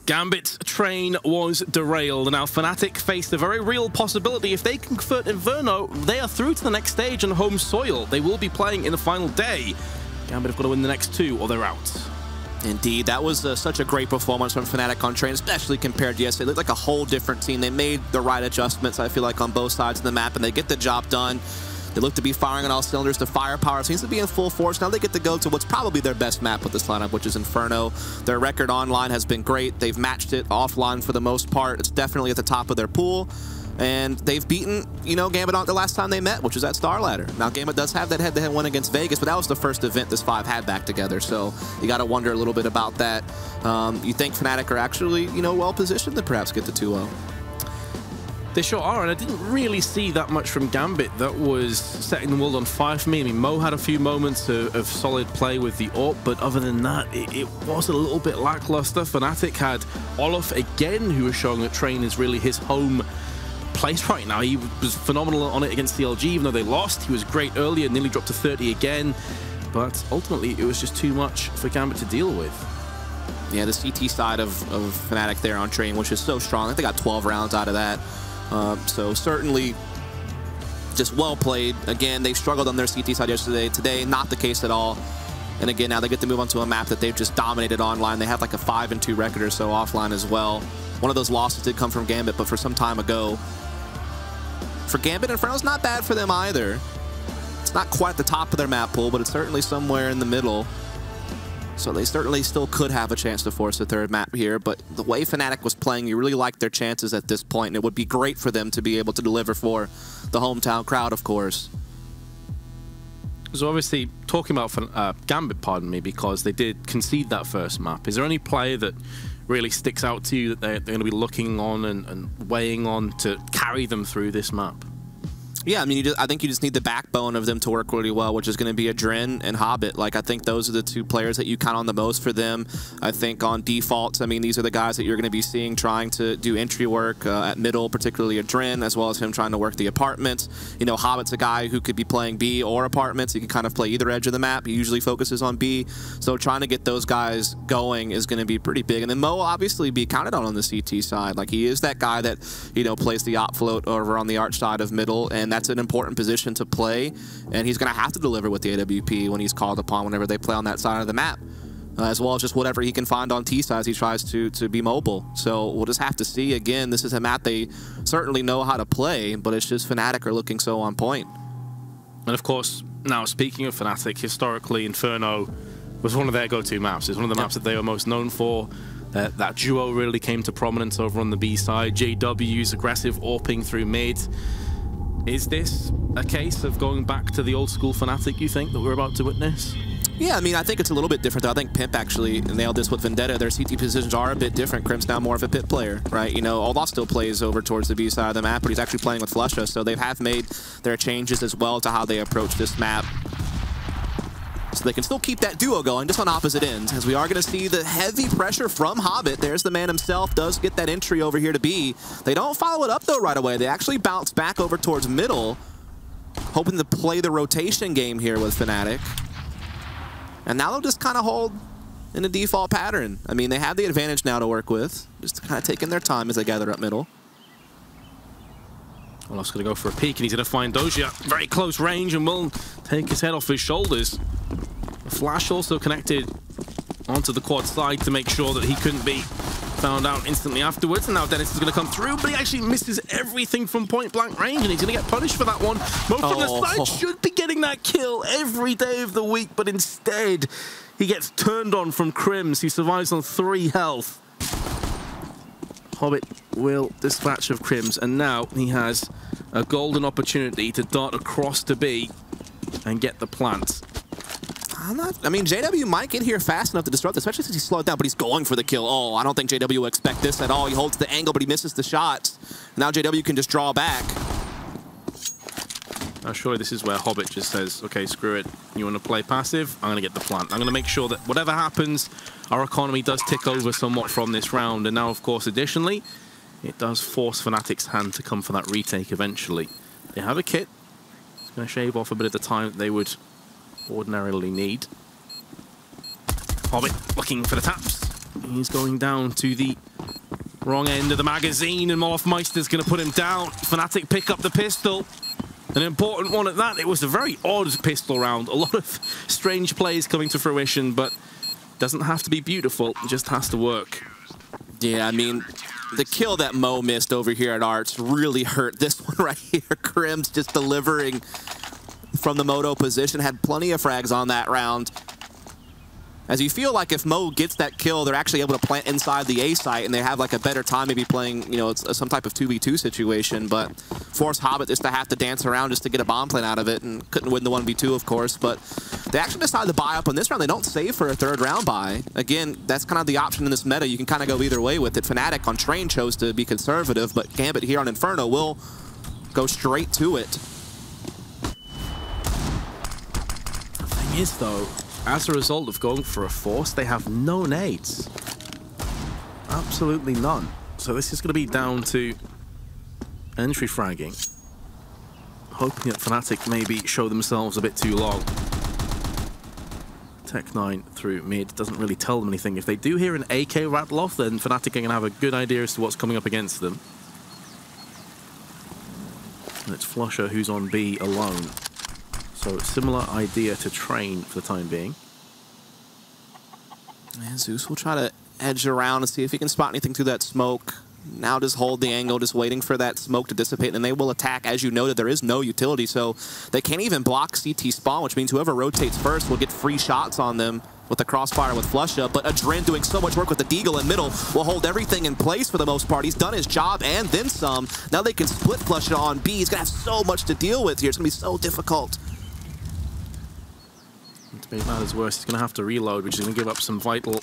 Gambit's train was derailed, and now Fnatic faced a very real possibility. If they can convert Inferno, they are through to the next stage on home soil. They will be playing in the final day. Gambit have got to win the next two or they're out. Indeed, that was such a great performance from Fnatic on train, especially compared to yesterday. It looked like a whole different team. They made the right adjustments, I feel like, on both sides of the map, and they get the job done. They look to be firing on all cylinders. The firepower seems to be in full force. Now they get to go to what's probably their best map with this lineup, which is Inferno. Their record online has been great. They've matched it offline for the most part. It's definitely at the top of their pool. And they've beaten, Gambit on the last time they met, which was at Star Ladder. Now, Gambit does have that head-to-head win against Vegas, but that was the first event this five had back together. So you got to wonder a little bit about that. You think Fnatic are actually, well-positioned to perhaps get to 2-0? They sure are, and I didn't really see that much from Gambit. That was setting the world on fire for me. I mean, Mo had a few moments of solid play with the AWP, but other than that, it was a little bit lackluster. Fnatic had Olaf again, who was showing that Train is really his home place right now. He was phenomenal on it against CLG, even though they lost. He was great earlier, nearly dropped to 30 again, but ultimately it was just too much for Gambit to deal with. Yeah, the CT side of Fnatic there on Train, which is so strong. I think they got 12 rounds out of that. So certainly just well played. Again, they struggled on their CT side yesterday. Today, not the case at all. And again, now they get to move on to a map that they've just dominated online. They have like a 5-2 record or so offline as well. One of those losses did come from Gambit, but for some time ago. For Gambit, Inferno's not bad for them either. It's not quite at the top of their map pool, but it's certainly somewhere in the middle. So they certainly still could have a chance to force a third map here, but the way Fnatic was playing, you really like their chances at this point, and it would be great for them to be able to deliver for the hometown crowd, of course. So obviously, talking about Gambit, pardon me, because they did concede that first map, is there any player that really sticks out to you that they're going to be looking on and weighing on to carry them through this map? Yeah, I mean, I think you just need the backbone of them to work really well, which is going to be Adren and Hobbit. Like, I think those are the two players that you count on the most for them. I think on defaults, I mean, these are the guys that you're going to be seeing trying to do entry work at middle, particularly Adren, as well as him trying to work the apartments. Hobbit's a guy who could be playing B or apartments. He can kind of play either edge of the map. He usually focuses on B. So trying to get those guys going is going to be pretty big. And then Mo will obviously be counted on the CT side. Like, he is that guy that, plays the op float over on the arch side of middle, and that's an important position to play, and he's going to have to deliver with the AWP when he's called upon whenever they play on that side of the map, as well as just whatever he can find on T sides. He tries to be mobile, so we'll just have to see. Again, this is a map they certainly know how to play, but it's just Fnatic are looking so on point. And of course, now speaking of Fnatic, historically Inferno was one of their go-to maps. It's one of the maps that they were most known for. That duo really came to prominence over on the B side. JW's aggressive AWPing through mid. Is this a case of going back to the old school Fnatic, you think, that we're about to witness? Yeah, I mean, I think it's a little bit different, though. I think Pimp actually nailed this with Vendetta. Their CT positions are a bit different. Crim's now more of a pit player, right? Olaf still plays over towards the B side of the map, but he's actually playing with Flusha, so they have made their changes as well to how they approach this map. So they can still keep that duo going, just on opposite ends, as we are going to see the heavy pressure from Hobbit. There's the man himself, does get that entry over here to B. They don't follow it up, though, right away. They actually bounce back over towards middle, hoping to play the rotation game here with Fnatic. And now they'll just kind of hold in a default pattern. I mean, they have the advantage now to work with, just kind of taking their time as they gather up middle. Olaf's going to go for a peek, and he's going to find Doja at very close range and will take his head off his shoulders. The flash also connected onto the quad side to make sure that he couldn't be found out instantly afterwards. And now Dennis is going to come through, but he actually misses everything from point-blank range, and he's going to get punished for that one. Mo from the side should be getting that kill every day of the week, but instead he gets turned on from Crims. He survives on 3 health. Hobbit will dispatch of Crims, and now he has a golden opportunity to dart across to B and get the plant. I mean, JW might get here fast enough to disrupt, especially since he's slowed down, but he's going for the kill. Oh, I don't think JW will expect this at all. He holds the angle, but he misses the shot. Now JW can just draw back. Now, surely this is where Hobbit just says, okay, screw it. You want to play passive? I'm going to get the plant. I'm going to make sure that whatever happens, our economy does tick over somewhat from this round. And now, of course, additionally, it does force Fnatic's hand to come for that retake eventually. They have a kit. It's going to shave off a bit of the time that they would ordinarily need. Hobbit looking for the taps. He's going down to the Wrong end of the magazine, and Meister's going to put him down. Fnatic pick up the pistol. An important one at that. It was a very odd pistol round. A lot of strange plays coming to fruition, but doesn't have to be beautiful. It just has to work. Yeah, I mean, the kill that Mo missed over here at Arts really hurt. This one right here, Crim's just delivering from the Moto position. Had plenty of frags on that round. As you feel like if Mo gets that kill, they're actually able to plant inside the A site, and they have like a better time maybe playing, you know, it's some type of 2v2 situation, but force Hobbit just to have to dance around just to get a bomb plant out of it, and couldn't win the 1v2, of course, but they actually decided to buy up on this round. They don't save for a third round buy. Again, that's kind of the option in this meta. You can kind of go either way with it. Fnatic on Train chose to be conservative, but Gambit here on Inferno will go straight to it. The thing is, though, as a result of going for a force, they have no nades. Absolutely none. So this is going to be down to entry fragging. Hoping that Fnatic maybe show themselves a bit too long. Tech9 through mid doesn't really tell them anything. If they do hear an AK rattle off, then Fnatic are going to have a good idea as to what's coming up against them. And it's Flusher who's on B alone. So similar idea to Train for the time being. And Zeus will try to edge around and see if he can spot anything through that smoke. Now just hold the angle, just waiting for that smoke to dissipate, and they will attack. As you noted, there is no utility, so they can't even block CT spawn, which means whoever rotates first will get free shots on them with the crossfire with Flusha. But Adren doing so much work with the Deagle in middle will hold everything in place for the most part. He's done his job and then some. Now they can split Flusha on B. He's going to have so much to deal with here. It's going to be so difficult. To make matters worse, he's going to have to reload, which is going to give up some vital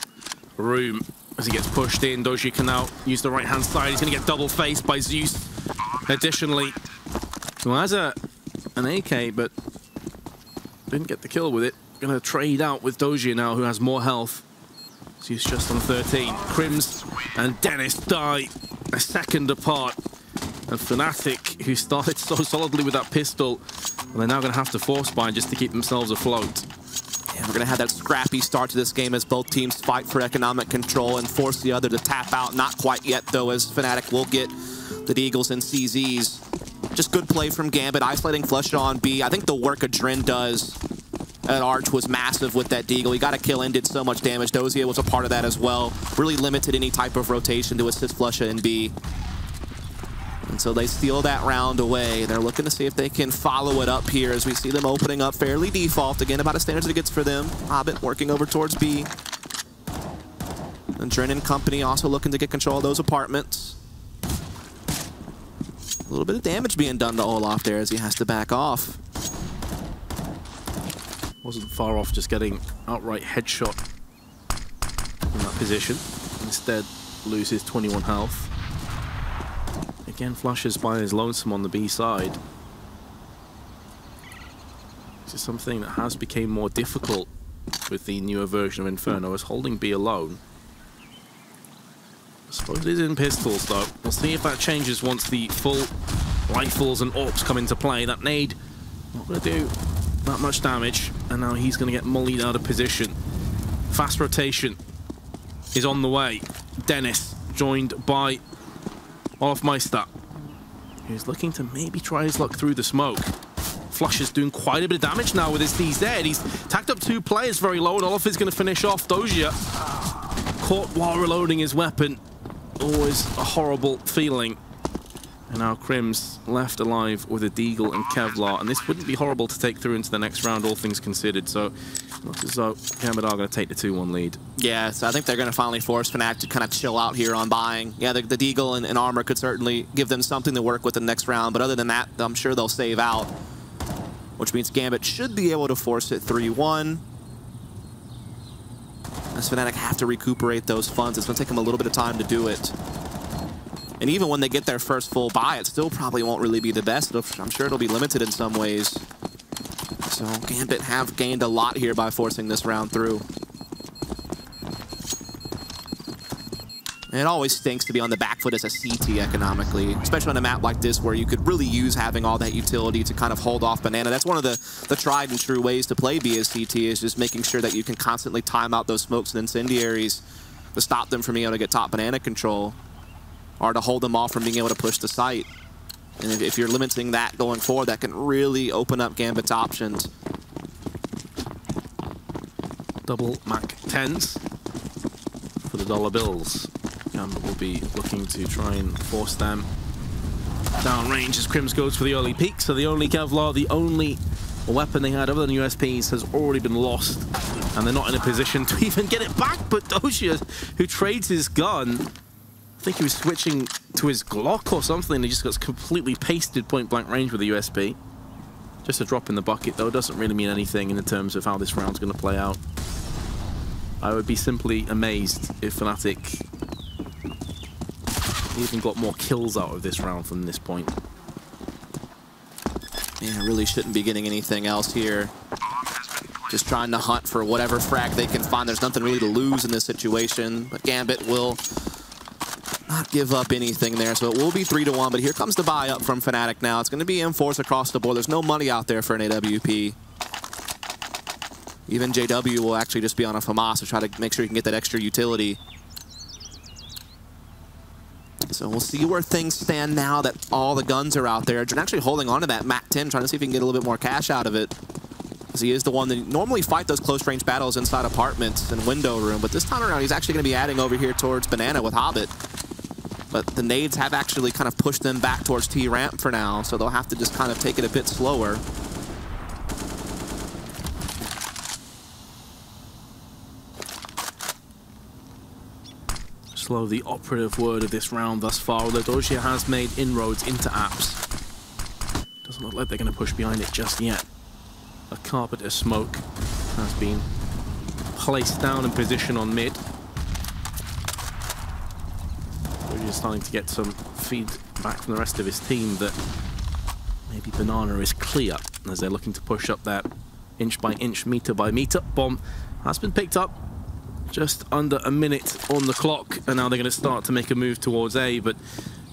room as he gets pushed in. Doji can now use the right-hand side. He's going to get double-faced by Zeus. Additionally, who has an AK, but didn't get the kill with it. Going to trade out with Doji now, who has more health. Zeus just on 13. Crims and Dennis die a second apart. And Fnatic, who started so solidly with that pistol, they're now going to have to force bind just to keep themselves afloat. And we're going to have that scrappy start to this game as both teams fight for economic control and force the other to tap out. Not quite yet, though, as Fnatic will get the Deagles and CZs. Just good play from Gambit, isolating Flusha on B. I think the work Adren does at Arch was massive with that Deagle. He got a kill and did so much damage. Dozier was a part of that as well. Really limited any type of rotation to assist Flusha in B. And so they steal that round away. They're looking to see if they can follow it up here as we see them opening up fairly default. Again, about as standard as it gets for them. Hobbit working over towards B. And Dren and company also looking to get control of those apartments. A little bit of damage being done to Olaf there as he has to back off. Wasn't far off just getting outright headshot in that position. Instead, loses 21 health. Again, Flusher's by his lonesome on the B side. This is something that has become more difficult with the newer version of Inferno, as holding B alone. I suppose it is in pistols, though. We'll see if that changes once the full rifles and AWPs come into play. That nade not going to do that much damage, and now he's going to get mullied out of position. Fast rotation is on the way. Dennis joined by Olaf Meister, who's looking to maybe try his luck through the smoke. Flush is doing quite a bit of damage now with his DZ. He's tacked up 2 players very low, and Olaf is going to finish off. Dozier caught while reloading his weapon. Always a horrible feeling. And now Crim's left alive with a Deagle and Kevlar, and this wouldn't be horrible to take through into the next round, all things considered. So, looks as though Gambit are going to take the 2-1 lead. Yeah, so I think they're going to finally force Fnatic to kind of chill out here on buying. Yeah, the Deagle and armor could certainly give them something to work with in the next round, but other than that, I'm sure they'll save out. Which means Gambit should be able to force it 3-1. As Fnatic have to recuperate those funds, it's going to take them a little bit of time to do it. And even when they get their first full buy, it still probably won't really be the best. I'm sure it'll be limited in some ways. So Gambit have gained a lot here by forcing this round through. And it always stinks to be on the back foot as a CT economically, especially on a map like this where you could really use having all that utility to kind of hold off Banana. That's one of the tried and true ways to play B as CT, is just making sure that you can constantly time out those smokes and incendiaries to stop them from being able to get top Banana control. are to hold them off from being able to push the site. And if you're limiting that going forward, that can really open up Gambit's options. Double Mac 10s for the dollar bills. Gambit will be looking to try and force them downrange as Crims goes for the early peak. So the only Kevlar, the only weapon they had other than USPs has already been lost. And they're not in a position to even get it back. But Doja, who trades his gun, I think he was switching to his Glock or something, and he just got completely pasted point blank range with the USP. Just a drop in the bucket, though, doesn't really mean anything in terms of how this round's going to play out. I would be simply amazed if Fnatic even got more kills out of this round from this point. Yeah, really shouldn't be getting anything else here. Just trying to hunt for whatever frag they can find. There's nothing really to lose in this situation, but Gambit will not give up anything there, so it will be 3-1, but here comes the buy up from Fnatic now. It's going to be M4s across the board. There's no money out there for an AWP. Even JW will actually just be on a FAMAS to try to make sure he can get that extra utility. So we'll see where things stand now that all the guns are out there. June actually holding on to that Mac 10, trying to see if he can get a little bit more cash out of it. Because he is the one that normally fight those close-range battles inside apartments and window room, but this time around he's actually going to be adding over here towards Banana with Hobbit. But the nades have actually kind of pushed them back towards T-ramp for now, so they'll have to just kind of take it a bit slower. Slow, the operative word of this round thus far, although Doja has made inroads into apps. Doesn't look like they're going to push behind it just yet. A carpet of smoke has been placed down in position on mid. Doja's starting to get some feedback from the rest of his team that maybe Banana is clear as they're looking to push up that inch by inch, meter by meter. Bomb has been picked up. Just under a minute on the clock, and now they're going to start to make a move towards A, but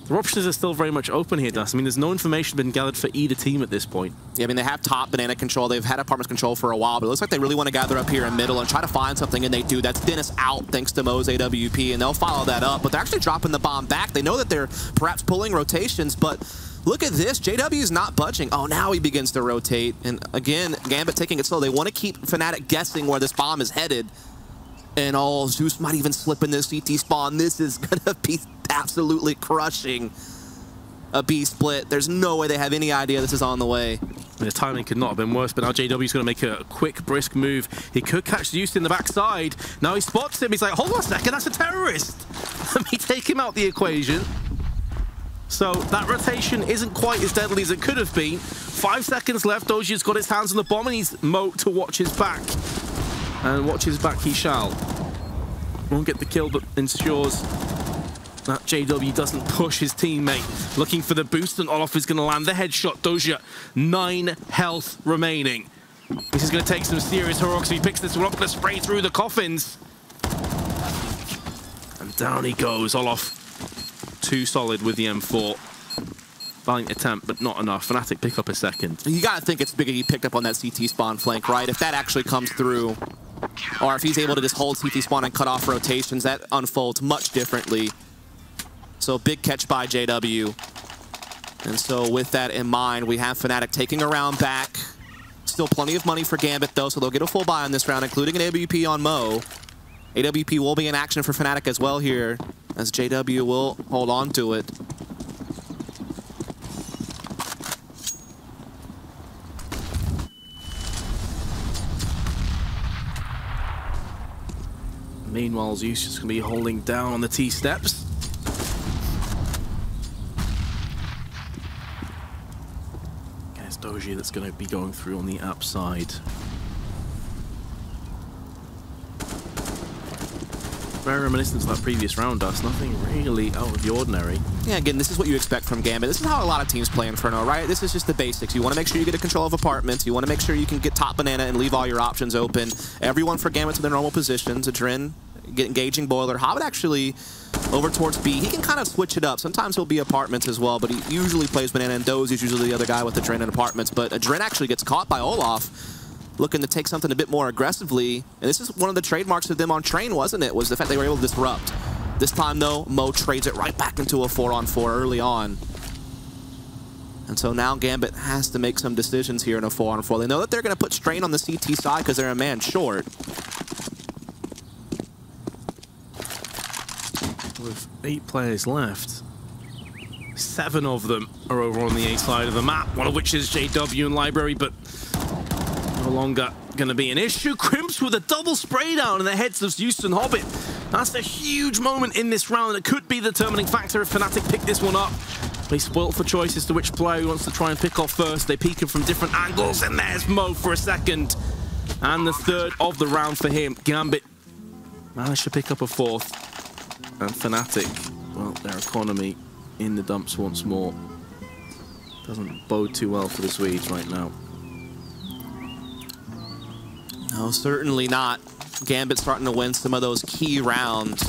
their options are still very much open here, Dust. I mean, there's no information been gathered for either team at this point. Yeah, I mean, they have top Banana control. They've had apartments control for a while, but it looks like they really want to gather up here in middle and try to find something, and they do. That's Dennis out thanks to Mo's AWP, and they'll follow that up, but they're actually dropping the bomb back. They know that they're perhaps pulling rotations, but look at this. JW is not budging. Oh, now he begins to rotate, and again, Gambit taking it slow. They want to keep Fnatic guessing where this bomb is headed. And oh, Zeus might even slip in this CT spawn. This is going to be absolutely crushing a B split. There's no way they have any idea this is on the way. The timing could not have been worse, but now JW's going to make a quick, brisk move. He could catch Zeus in the backside. Now he spots him. He's like, hold on a second, that's a terrorist. Let me take him out the equation. So that rotation isn't quite as deadly as it could have been. 5 seconds left. Doja's got his hands on the bomb, and he's Mo to watch his back. And watch his back he shall. Won't get the kill, but ensures that JW doesn't push his teammate. Looking for the boost, and Olof is going to land the headshot. Doja, 9 health remaining. This is going to take some serious heroics. He picks this one up, going to spray through the coffins. And down he goes. Olof, too solid with the M4. Valiant attempt, but not enough. Fnatic pick up a second. You got to think it's big he picked up on that CT spawn flank, right? If that actually comes through, or if he's able to just hold CT spawn and cut off rotations, that unfolds much differently. So big catch by JW. And so with that in mind, we have Fnatic taking a round back. Still plenty of money for Gambit, though, so they'll get a full buy on this round, including an AWP on Mo. AWP will be in action for Fnatic as well here, as JW will hold on to it. Meanwhile, Zeus just going to be holding down on the T-steps. There's Doja that's going to be going through on the app side. Very reminiscent of that previous round, Dust. Nothing really out of the ordinary. Yeah, again, this is what you expect from Gambit. This is how a lot of teams play Inferno, right? This is just the basics. You want to make sure you get a control of apartments. You want to make sure you can get top Banana and leave all your options open. Everyone for Gambit to their normal positions. Adren, get engaging Boiler. Hobbit actually over towards B. He can kind of switch it up. Sometimes he'll be apartments as well, but he usually plays Banana, and Doze is usually the other guy with Adren and apartments. But Adren actually gets caught by Olaf, looking to take something a bit more aggressively. And this is one of the trademarks of them on Train, wasn't it? Was the fact they were able to disrupt. This time, though, Mo trades it right back into a 4-on-4 early on. And so now Gambit has to make some decisions here in a 4-on-4. They know that they're going to put strain on the CT side because they're a man short. With 8 players left, 7 of them are over on the A side of the map, one of which is JW and Library, but no longer going to be an issue. Crimps with a double spray down in the heads of Zeus and Hobbit. That's a huge moment in this round that could be the determining factor if Fnatic pick this one up. They spoiled for choice as to which player he wants to try and pick off first. They peek him from different angles, and there's Mo for a second. And the third of the round for him. Gambit managed to pick up a 4th. And Fnatic, well, their economy in the dumps once more. Doesn't bode too well for the Swedes right now. No, certainly not. Gambit starting to win some of those key rounds.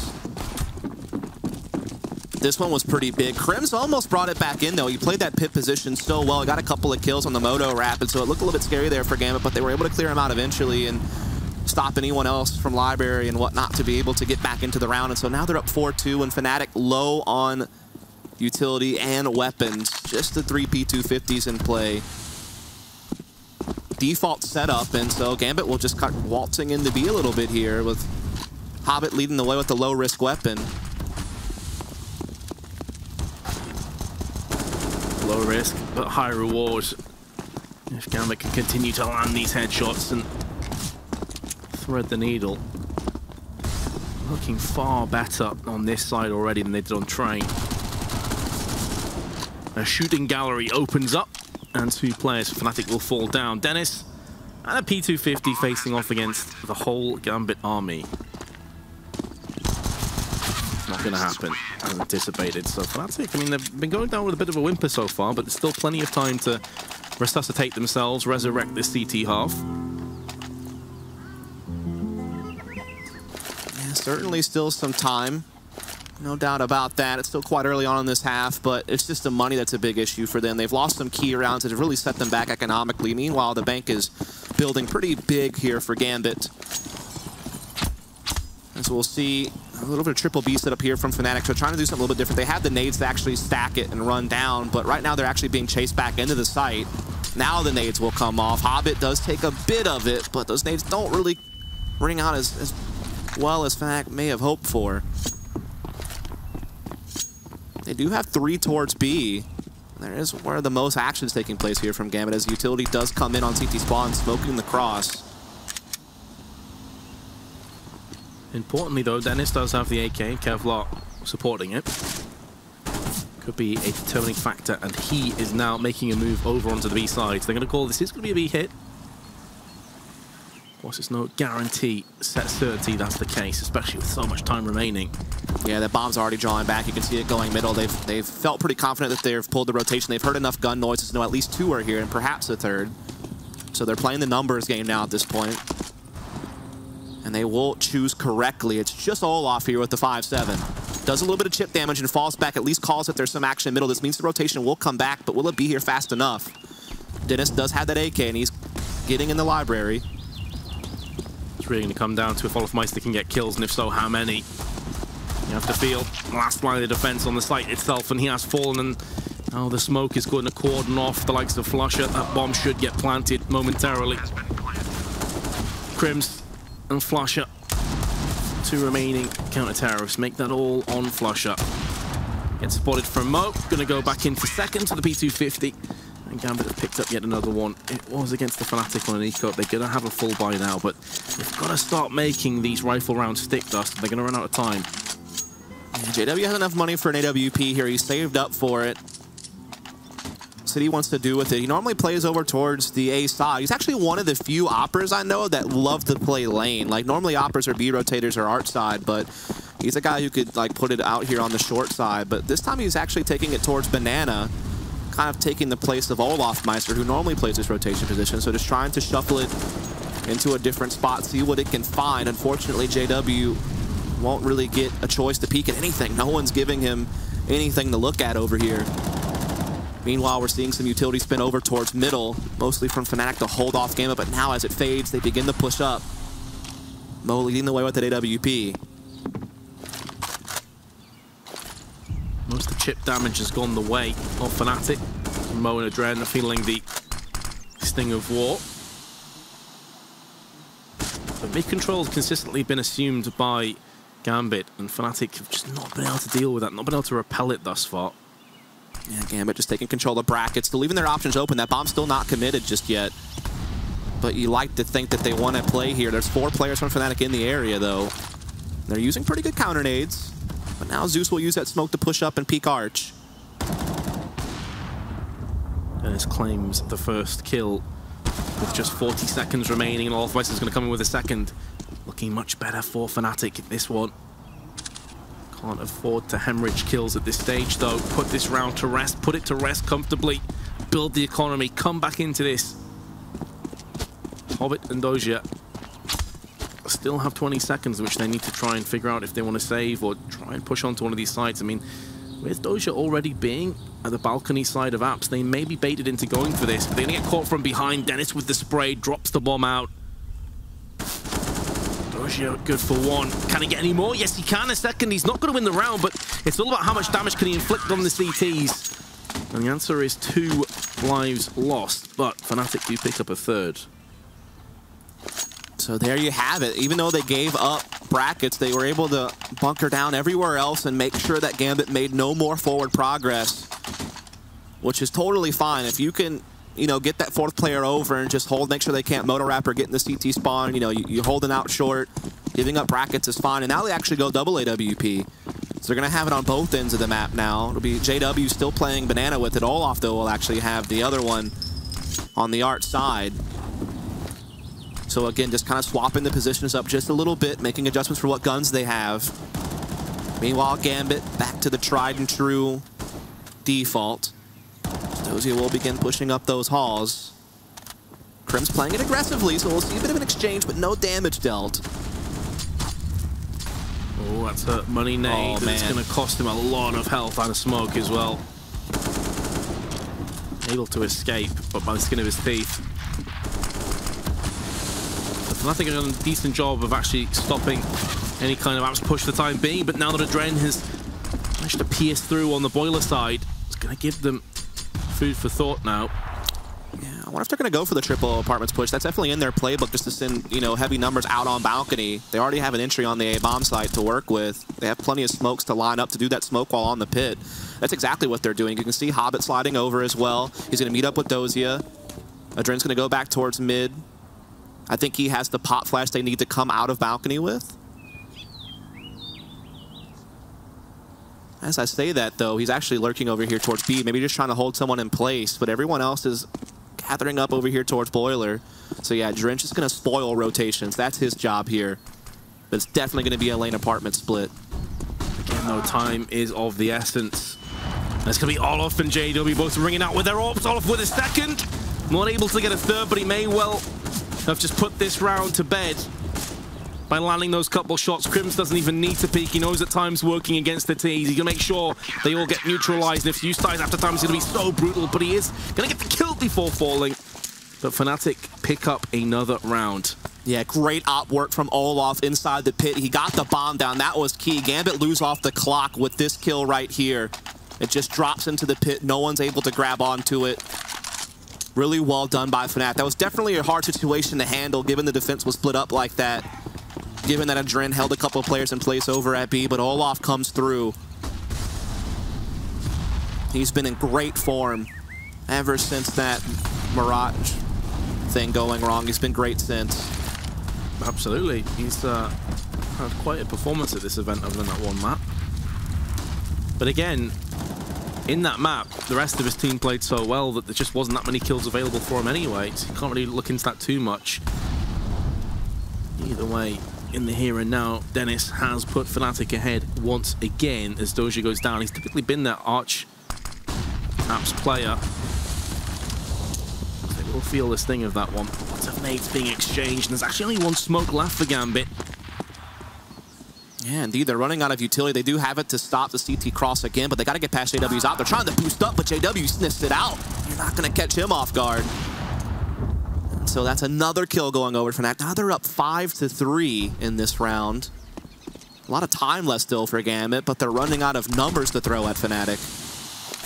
This one was pretty big. Crims almost brought it back in, though. He played that pit position so well. He got a couple of kills on the Moto Rapid, so it looked a little bit scary there for Gambit, but they were able to clear him out eventually and stop anyone else from Library and whatnot to be able to get back into the round. And so now they're up 4-2, and Fnatic low on utility and weapons. Just the 3 P250s in play. Default setup, and so Gambit will just cut waltzing into B a little bit here with Hobbit leading the way with the low-risk weapon. Low risk, but high reward. If Gambit can continue to land these headshots and thread the needle. Looking far better on this side already than they did on Train. A shooting gallery opens up, and 2 players for Fnatic will fall down. Dennis and a P250 facing off against the whole Gambit army. Not going to happen, as anticipated. So Fnatic, I mean, they've been going down with a bit of a whimper so far, but there's still plenty of time to resuscitate themselves, resurrect this CT half. Yeah, certainly still some time. No doubt about that. It's still quite early on in this half, but it's just the money that's a big issue for them. They've lost some key rounds that have really set them back economically. Meanwhile, the bank is building pretty big here for Gambit. And so we'll see a little bit of triple B set up here from Fnatic. So trying to do something a little bit different. They had the nades to actually stack it and run down, but right now they're actually being chased back into the site. Now the nades will come off. Hobbit does take a bit of it, but those nades don't really ring out as well as Fnatic may have hoped for. They do have 3 towards B. There is where the most action is taking place here from Gambit as utility does come in on CT spawn, smoking the cross. Importantly, though, Dennis does have the AK and Kevlar supporting it. Could be a determining factor, and he is now making a move over onto the B side. So they're going to call this is going to be a B hit. Of course, it's no guarantee, set certainty that's the case, especially with so much time remaining. Yeah, the bomb's already drawing back. You can see it going middle. They've felt pretty confident that they've pulled the rotation. They've heard enough gun noises to know at least 2 are here, and perhaps a 3rd. So they're playing the numbers game now at this point. And they will choose correctly. It's just Olaf here with the 5-7. Does a little bit of chip damage and falls back, at least calls that there's some action in middle. This means the rotation will come back, but will it be here fast enough? Dennis does have that AK, and he's getting in the Library. It's really going to come down to if Olafmeister can get kills, and if so, how many? You have to feel last line of defense on the site itself, and he has fallen, and now the smoke is going to cordon off the likes of Flusher. That bomb should get planted momentarily. Crims and Flusher, 2 remaining counter-terrorists, make that all on Flusher. Gets spotted from Mo, going to go back in for second to the P250, and Gambit have picked up yet another one. It was against the Fnatic on an eco. They're going to have a full buy now, but they've got to start making these rifle rounds stick, Dust. They're going to run out of time. JW has enough money for an AWP here. He's saved up for it. See what he wants to do with it. He normally plays over towards the A side. He's actually one of the few oppers I know that love to play lane. Like, normally oppers or B rotators or art side, but he's a guy who could, like, put it out here on the short side. But this time he's actually taking it towards Banana, kind of taking the place of Olafmeister, who normally plays this rotation position. So just trying to shuffle it into a different spot, see what it can find. Unfortunately, JW won't really get a choice to peek at anything. No one's giving him anything to look at over here. Meanwhile, we're seeing some utility spin over towards middle, mostly from Fnatic to hold off Gambit, but now as it fades, they begin to push up. Mo leading the way with that AWP. Most of the chip damage has gone the way of Fnatic. Mo and Adren are feeling the sting of war. But mid control has consistently been assumed by Gambit, and Fnatic have just not been able to deal with that, not been able to repel it thus far. Yeah, Gambit just taking control of brackets, still leaving their options open. That bomb's still not committed just yet. But you like to think that they want to play here. There's 4 players from Fnatic in the area, though. They're using pretty good counter nades. But now Zeus will use that smoke to push up and peek Arch. Dennis claims the first kill with just 40 seconds remaining, and Althweiss is going to come in with a second. Looking much better for Fnatic this one. Can't afford to hemorrhage kills at this stage, though. Put this round to rest, put it to rest comfortably, build the economy, come back into this. Hobbit and Doja still have 20 seconds, which they need to try and figure out if they want to save or try and push onto one of these sides. I mean, with Doja already being at the balcony side of apps, they may be baited into going for this, but they're going to get caught from behind. Dennis with the spray, drops the bomb out. Doja good for one. Can he get any more? Yes, he can. A second. He's not going to win the round, but it's all about how much damage can he inflict on the CTs. And the answer is 2 lives lost, but Fnatic do pick up a third. So there you have it. Even though they gave up brackets, they were able to bunker down everywhere else and make sure that Gambit made no more forward progress, which is totally fine. If you can, you know, get that 4th player over and just hold, make sure they can't motor wrap or get in the CT spawn, you know, you're holding out short, giving up brackets is fine. And now they actually go double AWP. So they're going to have it on both ends of the map now. It'll be JW still playing banana with it. Olaf, though, will actually have the other one on the Art side. So again, just kind of swapping the positions up just a little bit, making adjustments for what guns they have. Meanwhile, Gambit back to the tried and true default. Dozier will begin pushing up those halls. Crim's playing it aggressively, so we'll see a bit of an exchange, but no damage dealt. Oh, that's a money nade. It's going to cost him a lot of health and smoke as well. Able to escape, but by the skin of his teeth. Fnatic have done a decent job of actually stopping any kind of apps push for the time being, but now that Adren has managed to pierce through on the boiler side, it's going to give them food for thought now. Yeah, I wonder if they're going to go for the triple apartments push. That's definitely in their playbook, just to send, you know, heavy numbers out on balcony. They already have an entry on the A bomb site to work with. They have plenty of smokes to line up to do that smoke wall on the pit. That's exactly what they're doing. You can see Hobbit sliding over as well. He's going to meet up with Dozier. Adren's going to go back towards mid. I think he has the pop flash they need to come out of balcony with. As I say that, though, he's actually lurking over here towards B, maybe just trying to hold someone in place, but everyone else is gathering up over here towards boiler. So yeah, Drench is going to spoil rotations. That's his job here. But it's definitely going to be a lane apartment split. Again, though, time is of the essence. It's going to be Olaf and JW both ringing out with their orbs. Olaf with a second. Not able to get a third, but he may well have just put this round to bed by landing those couple shots. Crims doesn't even need to peek. He knows that time's working against the T's. He's going to make sure they all get neutralized. And if use ties after time, it's going to be so brutal. But he is going to get the kill before falling. But Fnatic pick up another round. Yeah, great op work from Olaf inside the pit. He got the bomb down. That was key. Gambit lose off the clock with this kill right here. It just drops into the pit. No one's able to grab onto it. Really well done by Fnatic. That was definitely a hard situation to handle, given the defense was split up like that. Given that Adren held a couple of players in place over at B, but Olaf comes through. He's been in great form ever since that Mirage thing going wrong. He's been great since. Absolutely. He's had quite a performance at this event other than that one map. But again, in that map, the rest of his team played so well that there just wasn't that many kills available for him anyway, so you can't really look into that too much. Either way, in the here and now, Dennis has put Fnatic ahead once again as Dozier goes down. He's typically been that Arch Apps player. They will feel the sting of that one. Lots of nades being exchanged, and there's actually only one smoke left for Gambit. Yeah, indeed, they're running out of utility. They do have it to stop the CT cross again, but they got to get past JW's out. They're trying to boost up, but JW sniffs it out. You're not going to catch him off guard. And so that's another kill going over for Fnatic. Now they're up 5-3 in this round. A lot of time left still for Gambit, but they're running out of numbers to throw at Fnatic.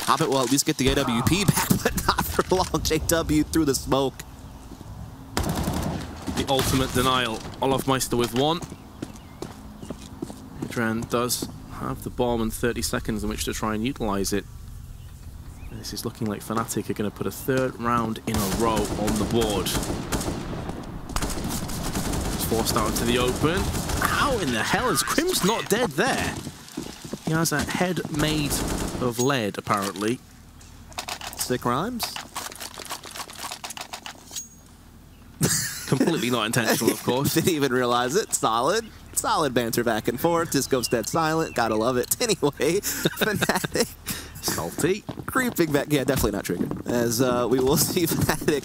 Hobbit will at least get the AWP back, but not for long. JW through the smoke. The ultimate denial. Olofmeister with one. Adrian does have the bomb and 30 seconds in which to try and utilize it. This is looking like Fnatic are going to put a third round in a row on the board. It's forced out into the open. How in the hell is Crim's not dead there? He has a head made of lead, apparently. Sick rhymes. Completely not intentional, of course. Didn't even realize it. Solid. Solid banter back and forth. Disco's dead silent. Gotta love it. Anyway, Fnatic. Salty. Creeping back. Yeah, definitely not triggered. As we will see Fnatic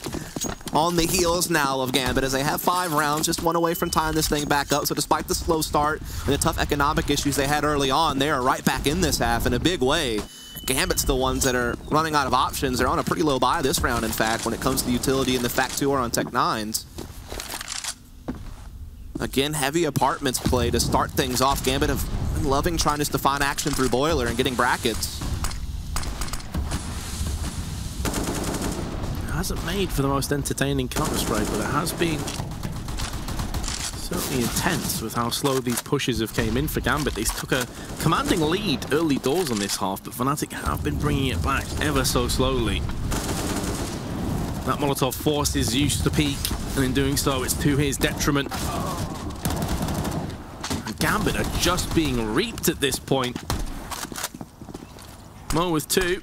on the heels now of Gambit as they have 5 rounds, just one away from tying this thing back up. So despite the slow start and the tough economic issues they had early on, they are right back in this half in a big way. Gambit's the ones that are running out of options. They're on a pretty low buy this round, in fact, when it comes to utility and the fact 2 are on Tech 9s. Again, heavy apartments play to start things off. Gambit have been loving trying just to find action through Boiler and getting brackets. It hasn't made for the most entertaining Counter-Strike, but it has been certainly intense with how slow these pushes have came in for Gambit. They took a commanding lead early doors on this half, but Fnatic have been bringing it back ever so slowly. That Molotov forces Zeus to peak, and in doing so, it's to his detriment. And Gambit are just being reaped at this point. Mo with 2.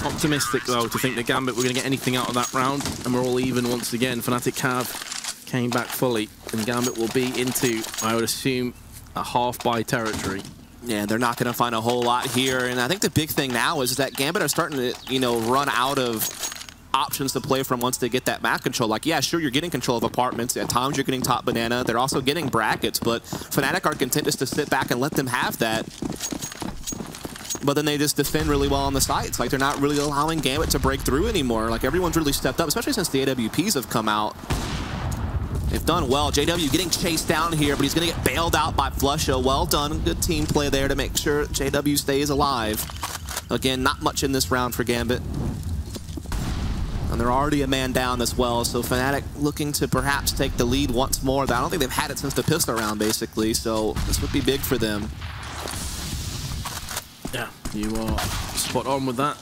Optimistic, though, to think that Gambit were going to get anything out of that round, and we're all even once again. Fnatic have came back fully, and Gambit will be into, I would assume, a half-buy territory. Yeah, they're not going to find a whole lot here, and I think the big thing now is that Gambit are starting to, you know, run out of options to play from once they get that map control. Like, yeah, sure, you're getting control of apartments. At times, you're getting top banana. They're also getting brackets, but Fnatic are content just to sit back and let them have that. But then they just defend really well on the sides. Like, they're not really allowing Gambit to break through anymore. Like, everyone's really stepped up, especially since the AWPs have come out. They've done well. JW getting chased down here, but he's going to get bailed out by Flusha. Well done. Good team play there to make sure JW stays alive. Again, not much in this round for Gambit. And they're already a man down as well, so Fnatic looking to perhaps take the lead once more. I don't think they've had it since the pistol round, basically, so this would be big for them. Yeah, you are spot on with that.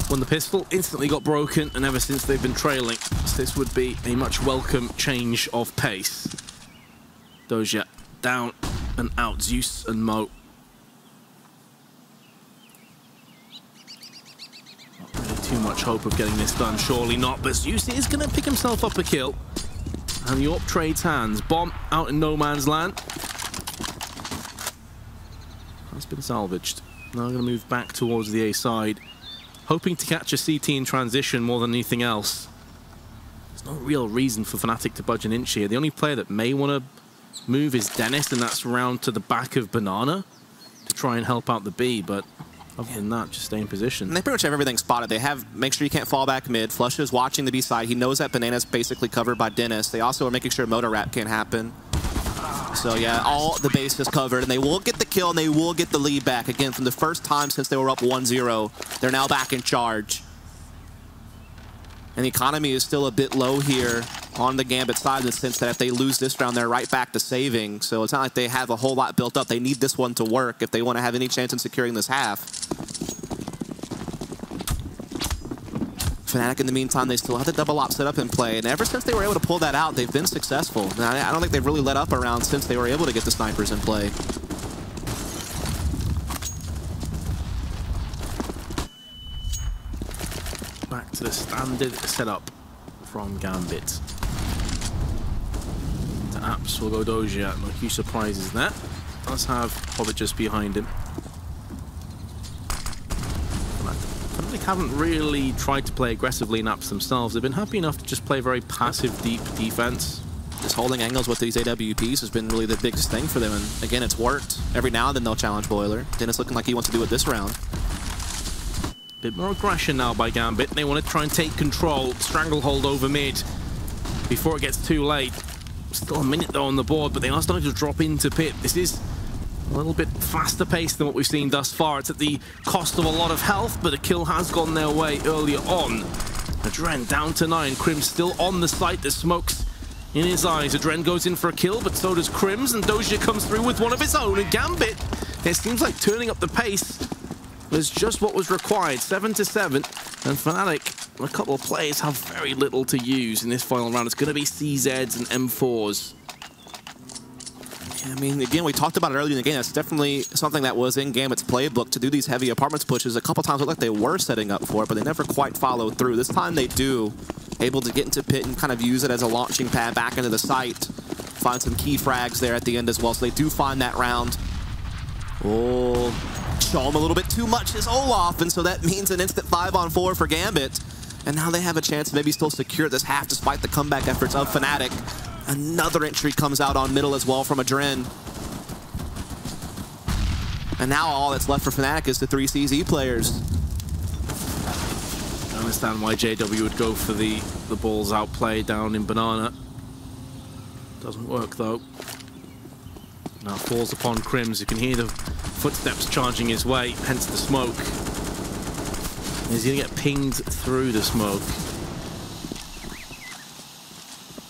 When the pistol instantly got broken, and ever since they've been trailing, this would be a much welcome change of pace. Doja down and out, Zeus and Mo. Not really too much hope of getting this done, surely not, but Zeus is going to pick himself up a kill. And the AWP trades hands. Bomb out in no man's land. That's been salvaged. Now I'm going to move back towards the A side, hoping to catch a CT in transition more than anything else. There's no real reason for Fnatic to budge an inch here. The only player that may want to move is Dennis, and that's round to the back of Banana to try and help out the B, but other than that, just stay in position. And they pretty much have everything spotted. They have, make sure you can't fall back mid. Flush is watching the B side. He knows that Banana's basically covered by Dennis. They also are making sure Motor Rap can't happen. So yeah, all the base is covered, and they will get the kill, and they will get the lead back. Again, from the first time since they were up 1-0, they're now back in charge. And the economy is still a bit low here on the Gambit side in the sense that if they lose this round, they're right back to saving. So it's not like they have a whole lot built up. They need this one to work if they want to have any chance in securing this half. Fnatic, in the meantime, they still have the double op set up in play, and ever since they were able to pull that out, they've been successful. And I don't think they've really let up around since they were able to get the snipers in play. Back to the standard setup from Gambit. To Apps will go Doja, no huge surprises there. Does have Hobbit just behind him. They haven't really tried to play aggressively in Apps themselves. They've been happy enough to just play very passive, deep defense. Just holding angles with these AWPs has been really the biggest thing for them, and again, it's worked. Every now and then they'll challenge Boiler. Dennis looking like he wants to do it this round. Bit more aggression now by Gambit. They want to try and take control, stranglehold over mid before it gets too late. Still a minute though on the board, but they are starting to drop into pit. This is a little bit faster paced than what we've seen thus far. It's at the cost of a lot of health, but a kill has gone their way earlier on. Adren down to 9. Crim's still on the site. There's smokes in his eyes. Adren goes in for a kill, but so does Crims, and Doja comes through with one of his own. And Gambit, it seems like turning up the pace was just what was required. 7-7, and Fnatic, a couple of players have very little to use in this final round. It's going to be CZs and M4s. I mean, again, we talked about it earlier in the game. That's definitely something that was in Gambit's playbook to do these heavy apartments pushes. A couple times it looked like they were setting up for it, but they never quite followed through. This time they do, able to get into pit and kind of use it as a launching pad back into the site. Find some key frags there at the end as well, so they do find that round. Oh, show him a little bit too much is Olaf, and so that means an instant 5-on-4 for Gambit. And now they have a chance to maybe still secure this half despite the comeback efforts of Fnatic. Another entry comes out on middle as well from Adren. And now all that's left for Fnatic is the 3 CZ players. I understand why JW would go for the balls out play down in Banana. Doesn't work though. Now falls upon Crims. You can hear the footsteps charging his way, hence the smoke. He's gonna get pinged through the smoke.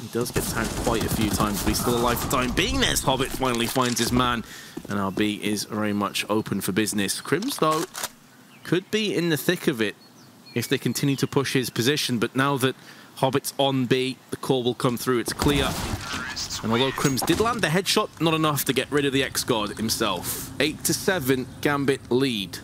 He does get tagged quite a few times, but he's still alive for time being. There's Hobbit finally finds his man, and RB is very much open for business. Crims, though, could be in the thick of it if they continue to push his position, but now that Hobbit's on B, the call will come through, it's clear. And although Crims did land the headshot, not enough to get rid of the X-God himself. 8-7, Gambit lead.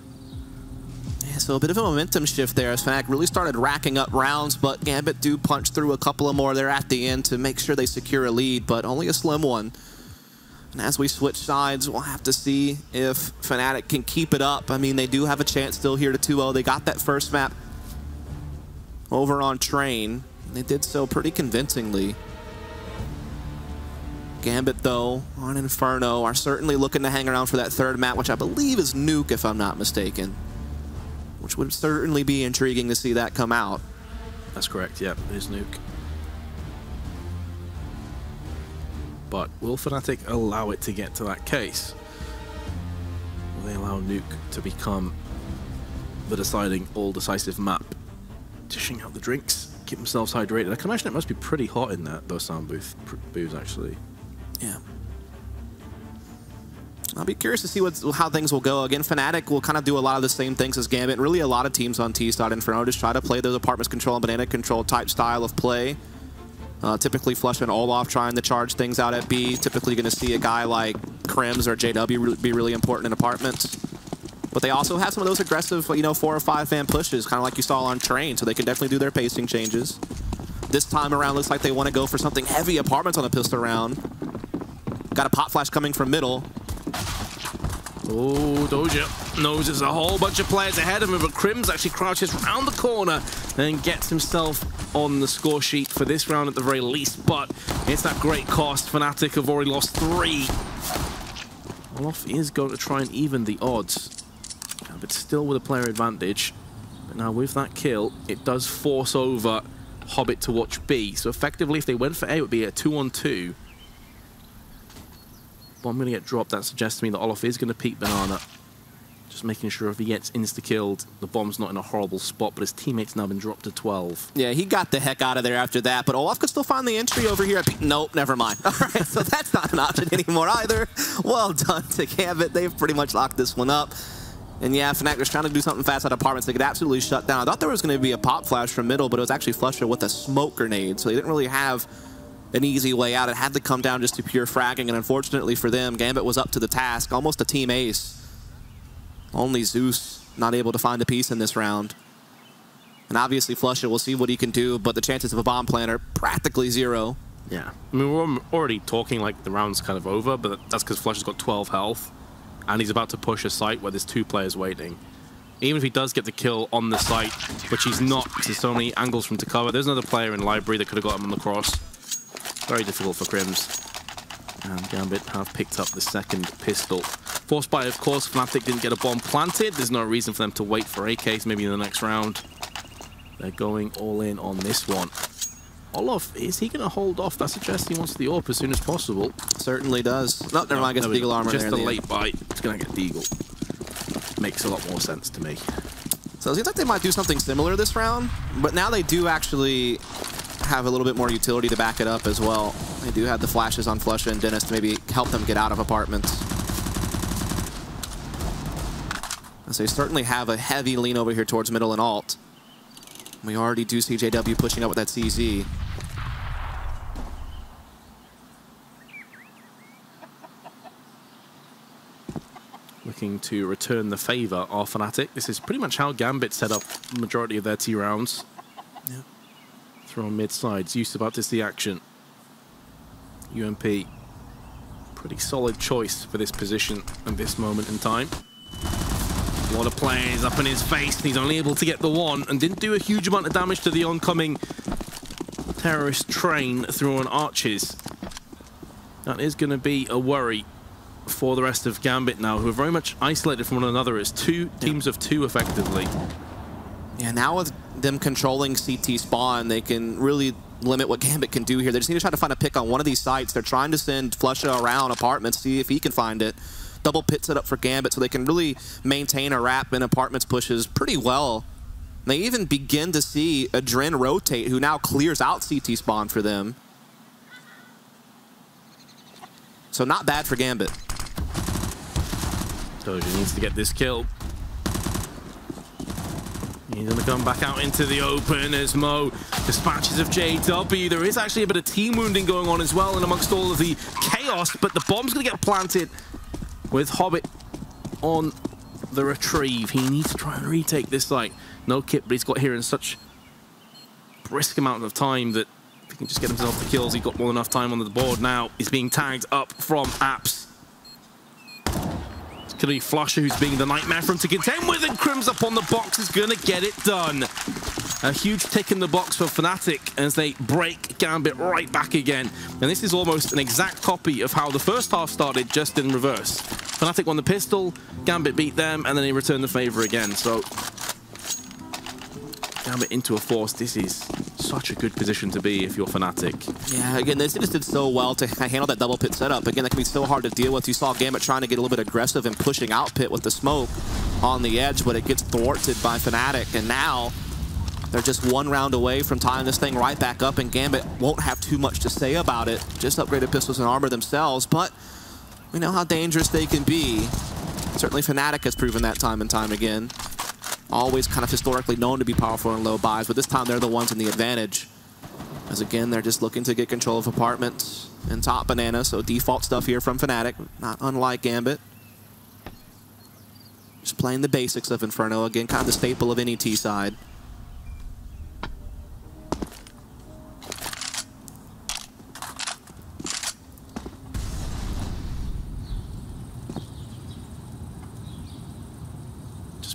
So a bit of a momentum shift there as Fnatic really started racking up rounds, but Gambit do punch through a couple of more there at the end to make sure they secure a lead, but only a slim one. And as we switch sides, we'll have to see if Fnatic can keep it up. I mean, they do have a chance still here to 2-0. They got that first map over on Train. They did so pretty convincingly. Gambit, though, on Inferno, are certainly looking to hang around for that third map, which I believe is Nuke, if I'm not mistaken. Which would certainly be intriguing to see that come out. That's correct, yeah, it is Nuke. But will Fnatic allow it to get to that case? Will they allow Nuke to become the deciding, all-decisive map? Dishing out the drinks, keep themselves hydrated. I can imagine it must be pretty hot in those sound booths, actually. Yeah. I'll be curious to see how things will go. Again, Fnatic will kind of do a lot of the same things as Gambit. Really, a lot of teams on T-Side Inferno just try to play those apartments control and banana control type style of play. Typically, Flush and Olaf trying to charge things out at B. Typically going to see a guy like Crims or JW be really important in apartments. But they also have some of those aggressive, 4 or 5 fan pushes, kind of like you saw on Train, so they can definitely do their pacing changes. This time around, looks like they want to go for something heavy apartments on a pistol round. Got a pop flash coming from middle. Oh, Doja knows there's a whole bunch of players ahead of him, but Crims actually crouches round the corner and gets himself on the score sheet for this round at the very least, but it's that great cost. Fnatic have already lost 3. Olaf is going to try and even the odds, but still with a player advantage. But now with that kill, it does force over Hobbit to watch B. So effectively, if they went for A, it would be a 2-on-2. Bomb going to get dropped. That suggests to me that Olaf is going to peek Banana. Just making sure if he gets insta-killed, the bomb's not in a horrible spot, but his teammate's now been dropped to 12. Yeah, he got the heck out of there after that, but Olaf could still find the entry over here. Nope, never mind. All right, so that's not an option anymore either. Well done to Gambit. They've pretty much locked this one up. And yeah, Fnatic was trying to do something fast at apartments. They could absolutely shut down. I thought there was going to be a pop flash from middle, but it was actually Flusher with a smoke grenade, so they didn't really have an easy way out. It had to come down just to pure fragging, and unfortunately for them, Gambit was up to the task. Almost a team ace. Only Zeus not able to find a piece in this round. And obviously Flusher will see what he can do, but the chances of a bomb plant are practically 0. Yeah, I mean, we're already talking like the round's kind of over, but that's because Flusher's got 12 health, and he's about to push a site where there's 2 players waiting. Even if he does get the kill on the site, which he's not, because there's so many angles for him to cover, there's another player in library that could have got him on the cross. Very difficult for Crims. And Gambit have picked up the second pistol. Forced by, of course, Fnatic didn't get a bomb planted. There's no reason for them to wait for AKs maybe in the next round. They're going all in on this one. Olof, is he going to hold off? That suggests he wants the AWP as soon as possible. Certainly does. No, never mind, gets the Deagle armor just there. Just a late bite. It's going to get Deagle. Makes a lot more sense to me. So it seems like they might do something similar this round, but now they do actually have a little bit more utility to back it up as well. They do have the flashes on Flusha and Dennis to maybe help them get out of apartments. As they certainly have a heavy lean over here towards middle and alt. We already do see JW pushing up with that CZ. Looking to return the favor of Fnatic. This is pretty much how Gambit set up the majority of their T rounds. Yeah. Throw mid sides. Used about to see action. UMP. Pretty solid choice for this position and this moment in time. A lot of players up in his face. He's only able to get the one and didn't do a huge amount of damage to the oncoming terrorist train through on arches. That is going to be a worry for the rest of Gambit now, who are very much isolated from one another as two teams of two effectively. Yeah, now with them controlling CT spawn, they can really limit what Gambit can do here. They just need to try to find a pick on one of these sites. They're trying to send Flusha around apartments, see if he can find it. Double pit set up for Gambit so they can really maintain a wrap in apartments pushes pretty well. And they even begin to see a Dren rotate, who now clears out CT spawn for them. So not bad for Gambit. Doja needs to get this kill. He's going to come back out into the open as Mo dispatches of JW. There is actually a bit of team wounding going on as well and amongst all of the chaos, but the bomb's going to get planted with Hobbit on the retrieve. He needs to try and retake this site. No kit, but he's got here in such brisk amount of time that if he can just get himself the kills, he's got more than enough time on the board now. He's being tagged up from Apps. It's going to be Flusha who's being the nightmare for him to contend with, and Crims up on the box is going to get it done. A huge tick in the box for Fnatic as they break Gambit right back again. And this is almost an exact copy of how the first half started, just in reverse. Fnatic won the pistol, Gambit beat them, and then they returned the favor again. So Gambit into a force. This is such a good position to be if you're Fnatic. Yeah, again, they just did so well to handle that double pit setup. Again, that can be so hard to deal with. You saw Gambit trying to get a little bit aggressive and pushing out pit with the smoke on the edge, but it gets thwarted by Fnatic. And now they're just one round away from tying this thing right back up, and Gambit won't have too much to say about it. Just upgraded pistols and armor themselves, but we know how dangerous they can be. Certainly Fnatic has proven that time and time again. Always kind of historically known to be powerful in low buys, but this time they're the ones in the advantage. As again, they're just looking to get control of apartments and top banana, so default stuff here from Fnatic, not unlike Gambit. Just playing the basics of Inferno, again, kind of the staple of any T side.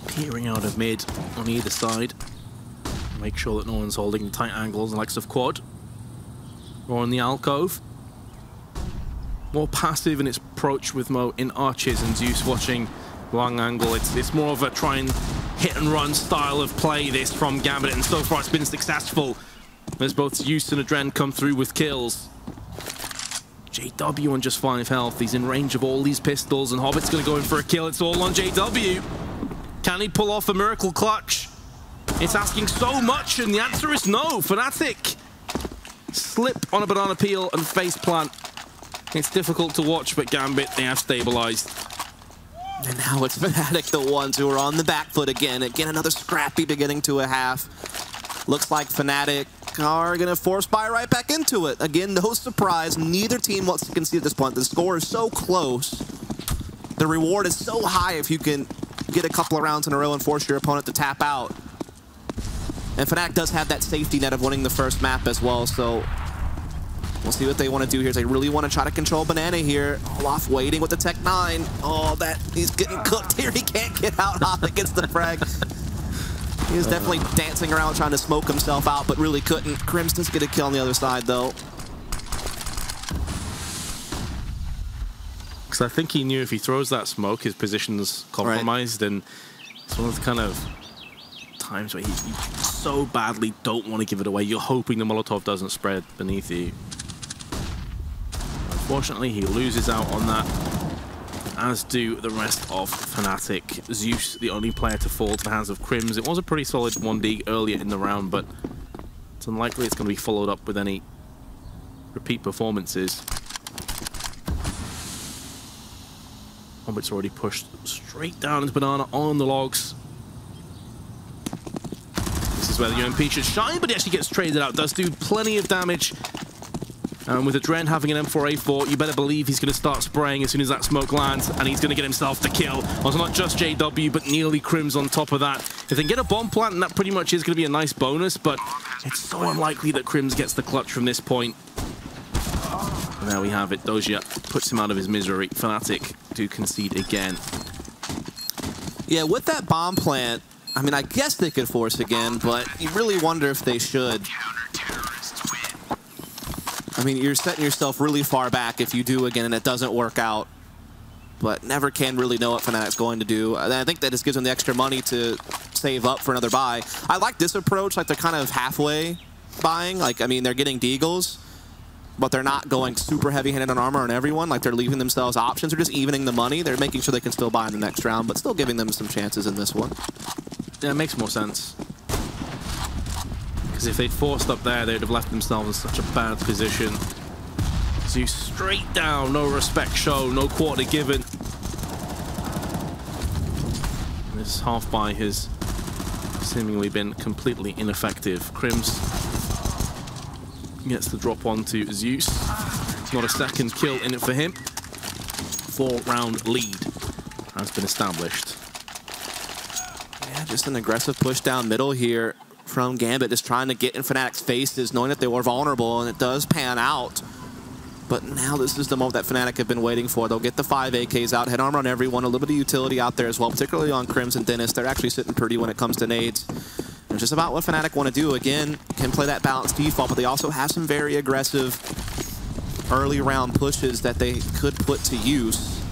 Peering out of mid on either side. Make sure that no one's holding tight angles, the likes of Quad. Or in the alcove. More passive in its approach with Mo in arches, and Zeus watching long angle. It's more of a try and hit and run style of play, this from Gambit, and so far it's been successful. There's both Zeus and Adren come through with kills. JW on just 5 health. He's in range of all these pistols, and Hobbit's going to go in for a kill. It's all on JW. Can he pull off a miracle clutch? It's asking so much, and the answer is no. Fnatic slip on a banana peel and face plant. It's difficult to watch, but Gambit, they have stabilized. And now it's Fnatic, the ones who are on the back foot again. Again, another scrappy beginning to a half. Looks like Fnatic are going to force buy right back into it. Again, no surprise. Neither team wants to concede at this point. The score is so close. The reward is so high if you can get a couple of rounds in a row and force your opponent to tap out. And Fnatic does have that safety net of winning the first map as well, so we'll see what they want to do here. They really want to try to control Banana here. Olaf waiting with the Tech 9. Oh, he's getting cooked here. He can't get out. Hobbit gets the frag. He was definitely dancing around trying to smoke himself out, but really couldn't. Crims does get a kill on the other side, though. Because I think he knew if he throws that smoke, his position's compromised, right. And it's one of the kind of times where you so badly don't want to give it away. You're hoping the Molotov doesn't spread beneath you. Unfortunately, he loses out on that, as do the rest of Fnatic. Zeus, the only player to fall to the hands of Crims. It was a pretty solid 1D earlier in the round, but it's unlikely it's going to be followed up with any repeat performances. Gambit's already pushed straight down into Banana on the logs. This is where the UMP should shine, but he actually gets traded out. Does do plenty of damage. And with Adren having an M4A4, you better believe he's going to start spraying as soon as that smoke lands, and he's going to get himself the kill. Also, not just JW, but nearly Crims on top of that. If they can get a bomb plant, and that pretty much is going to be a nice bonus, but it's so unlikely that Crims gets the clutch from this point. And there we have it. Doja puts him out of his misery. Fnatic do concede again. Yeah, with that bomb plant, I mean, I guess they could force again, but you really wonder if they should. I mean, you're setting yourself really far back if you do again and it doesn't work out. But never can really know what Fnatic's going to do. And I think that just gives them the extra money to save up for another buy. I like this approach, like they're kind of halfway buying. Like, I mean, they're getting deagles, but they're not going super heavy-handed on armor on everyone. Like, they're leaving themselves options. They're just evening the money. They're making sure they can still buy in the next round, but still giving them some chances in this one. Yeah, it makes more sense. Because if they'd forced up there, they'd have left themselves in such a bad position. Zeus straight down, no respect shown, no quarter given. And this half buy has seemingly been completely ineffective. Crims gets the drop onto Zeus. It's not a second kill in it for him. 4-round lead has been established. Yeah, just an aggressive push down middle here from Gambit, just trying to get in Fnatic's faces, knowing that they were vulnerable, and it does pan out. But now this is the moment that Fnatic have been waiting for. They'll get the 5 AKs out, head armor on everyone, a little bit of utility out there as well, particularly on Crims and Dennis. They're actually sitting pretty when it comes to nades. It's just about what Fnatic want to do. Again, can play that balanced default, but they also have some very aggressive early round pushes that they could put to use.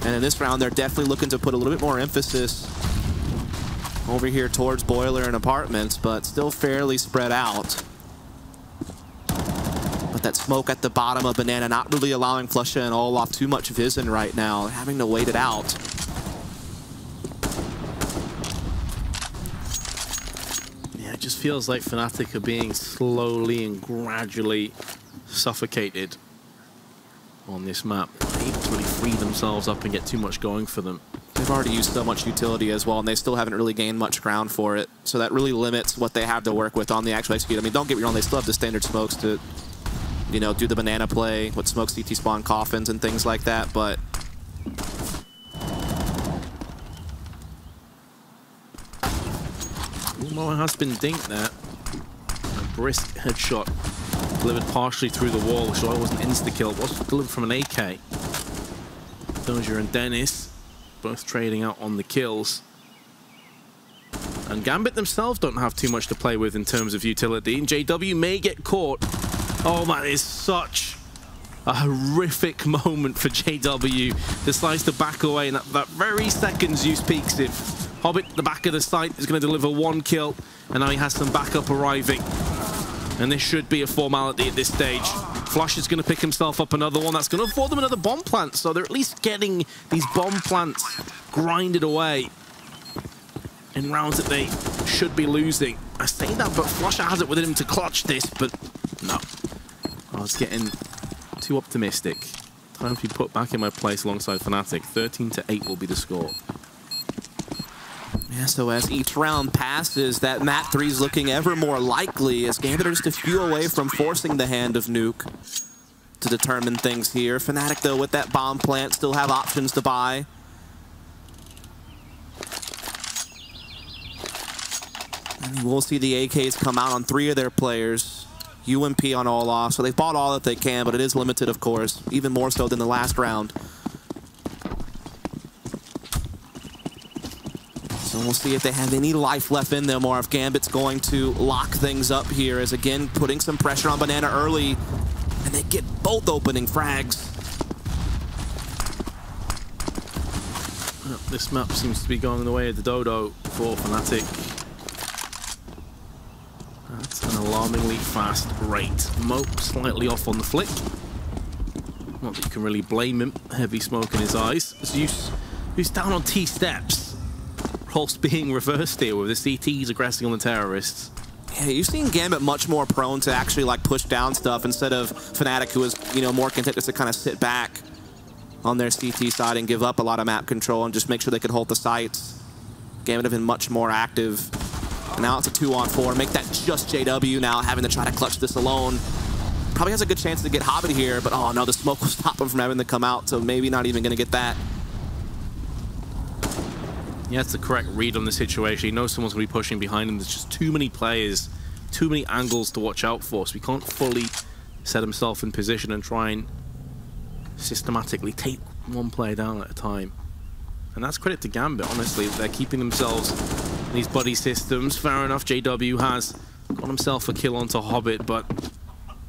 And in this round, they're definitely looking to put a little bit more emphasis over here towards Boiler and Apartments, but still fairly spread out. But that smoke at the bottom of Banana not really allowing Flusha and Olaf too much vision right now, having to wait it out. Yeah, it just feels like Fnatic are being slowly and gradually suffocated on this map. They can't really free themselves up and get too much going for them. They've already used so much utility as well, and they still haven't really gained much ground for it. So that really limits what they have to work with on the actual execute. I mean, don't get me wrong, they still have the standard smokes to, you know, do the banana play with smoke CT spawn coffins and things like that, but Umo has been dinked there. A brisk headshot delivered partially through the wall, so it wasn't insta-kill. It was delivered from an AK. Doja and Dennis both trading out on the kills. And Gambit themselves don't have too much to play with in terms of utility. And JW may get caught. Oh, that is such a horrific moment for JW. Decides to back away, and that very second Zeus peeks it. Hobbit, the back of the site, is going to deliver 1 kill, and now he has some backup arriving. And this should be a formality at this stage. Flush is going to pick himself up another one. That's going to afford them another bomb plant, so they're at least getting these bomb plants grinded away in rounds that they should be losing. I say that, but Flusher has it within him to clutch this, but no. I was getting too optimistic. Time to be put back in my place alongside Fnatic. 13-8 will be the score. yeah, so as each round passes, that Mat 3 is looking ever more likely as Gambit are just a few away from forcing the hand of Nuke to determine things here. Fnatic, though, with that bomb plant, still have options to buy. And we'll see the AKs come out on 3 of their players. UMP on Olaf, so they've bought all that they can, but it is limited, of course, even more so than the last round. So we'll see if they have any life left in them or if Gambit's going to lock things up here as, again, putting some pressure on Banana early, and they get both opening frags. Well, this map seems to be going the way of the dodo for Fnatic. That's an alarmingly fast rate. Mo slightly off on the flick. Not that you can really blame him. Heavy smoke in his eyes. Zeus, who's down on T steps. Roles being reversed here with the CTs aggressing on the terrorists. Yeah, you've seen Gambit much more prone to actually like push down stuff instead of Fnatic, who is, you know, more content just to kind of sit back on their CT side and give up a lot of map control and just make sure they could hold the sites. Gambit have been much more active. And now it's a 2-on-4. Make that just JW now, having to try to clutch this alone. Probably has a good chance to get Hobbit here, but oh no, the smoke will stop him from having to come out, so maybe not even going to get that. Yeah, that's the correct read on the situation. He knows someone's going to be pushing behind him. There's just too many players, too many angles to watch out for, so he can't fully set himself in position and try and systematically take one player down at a time. And that's credit to Gambit, honestly. They're keeping themselves in these buddy systems. Fair enough, JW has got himself a kill onto Hobbit, but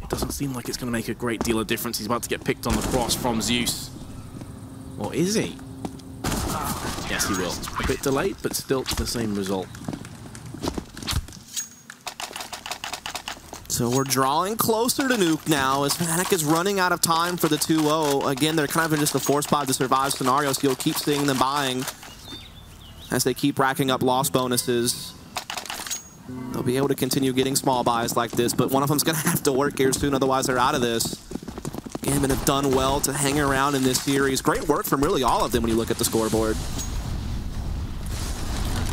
it doesn't seem like it's going to make a great deal of difference. He's about to get picked on the cross from Zeus. Or is he? Yes, he will. A bit delayed, but still the same result. So we're drawing closer to nuke now as Fnatic is running out of time for the 2-0. Again, they're kind of in just a 4-spot to survive scenario, so you'll keep seeing them buying as they keep racking up loss bonuses. They'll be able to continue getting small buys like this, but one of them's going to have to work here soon, otherwise they're out of this. Gambit have done well to hang around in this series. Great work from really all of them when you look at the scoreboard.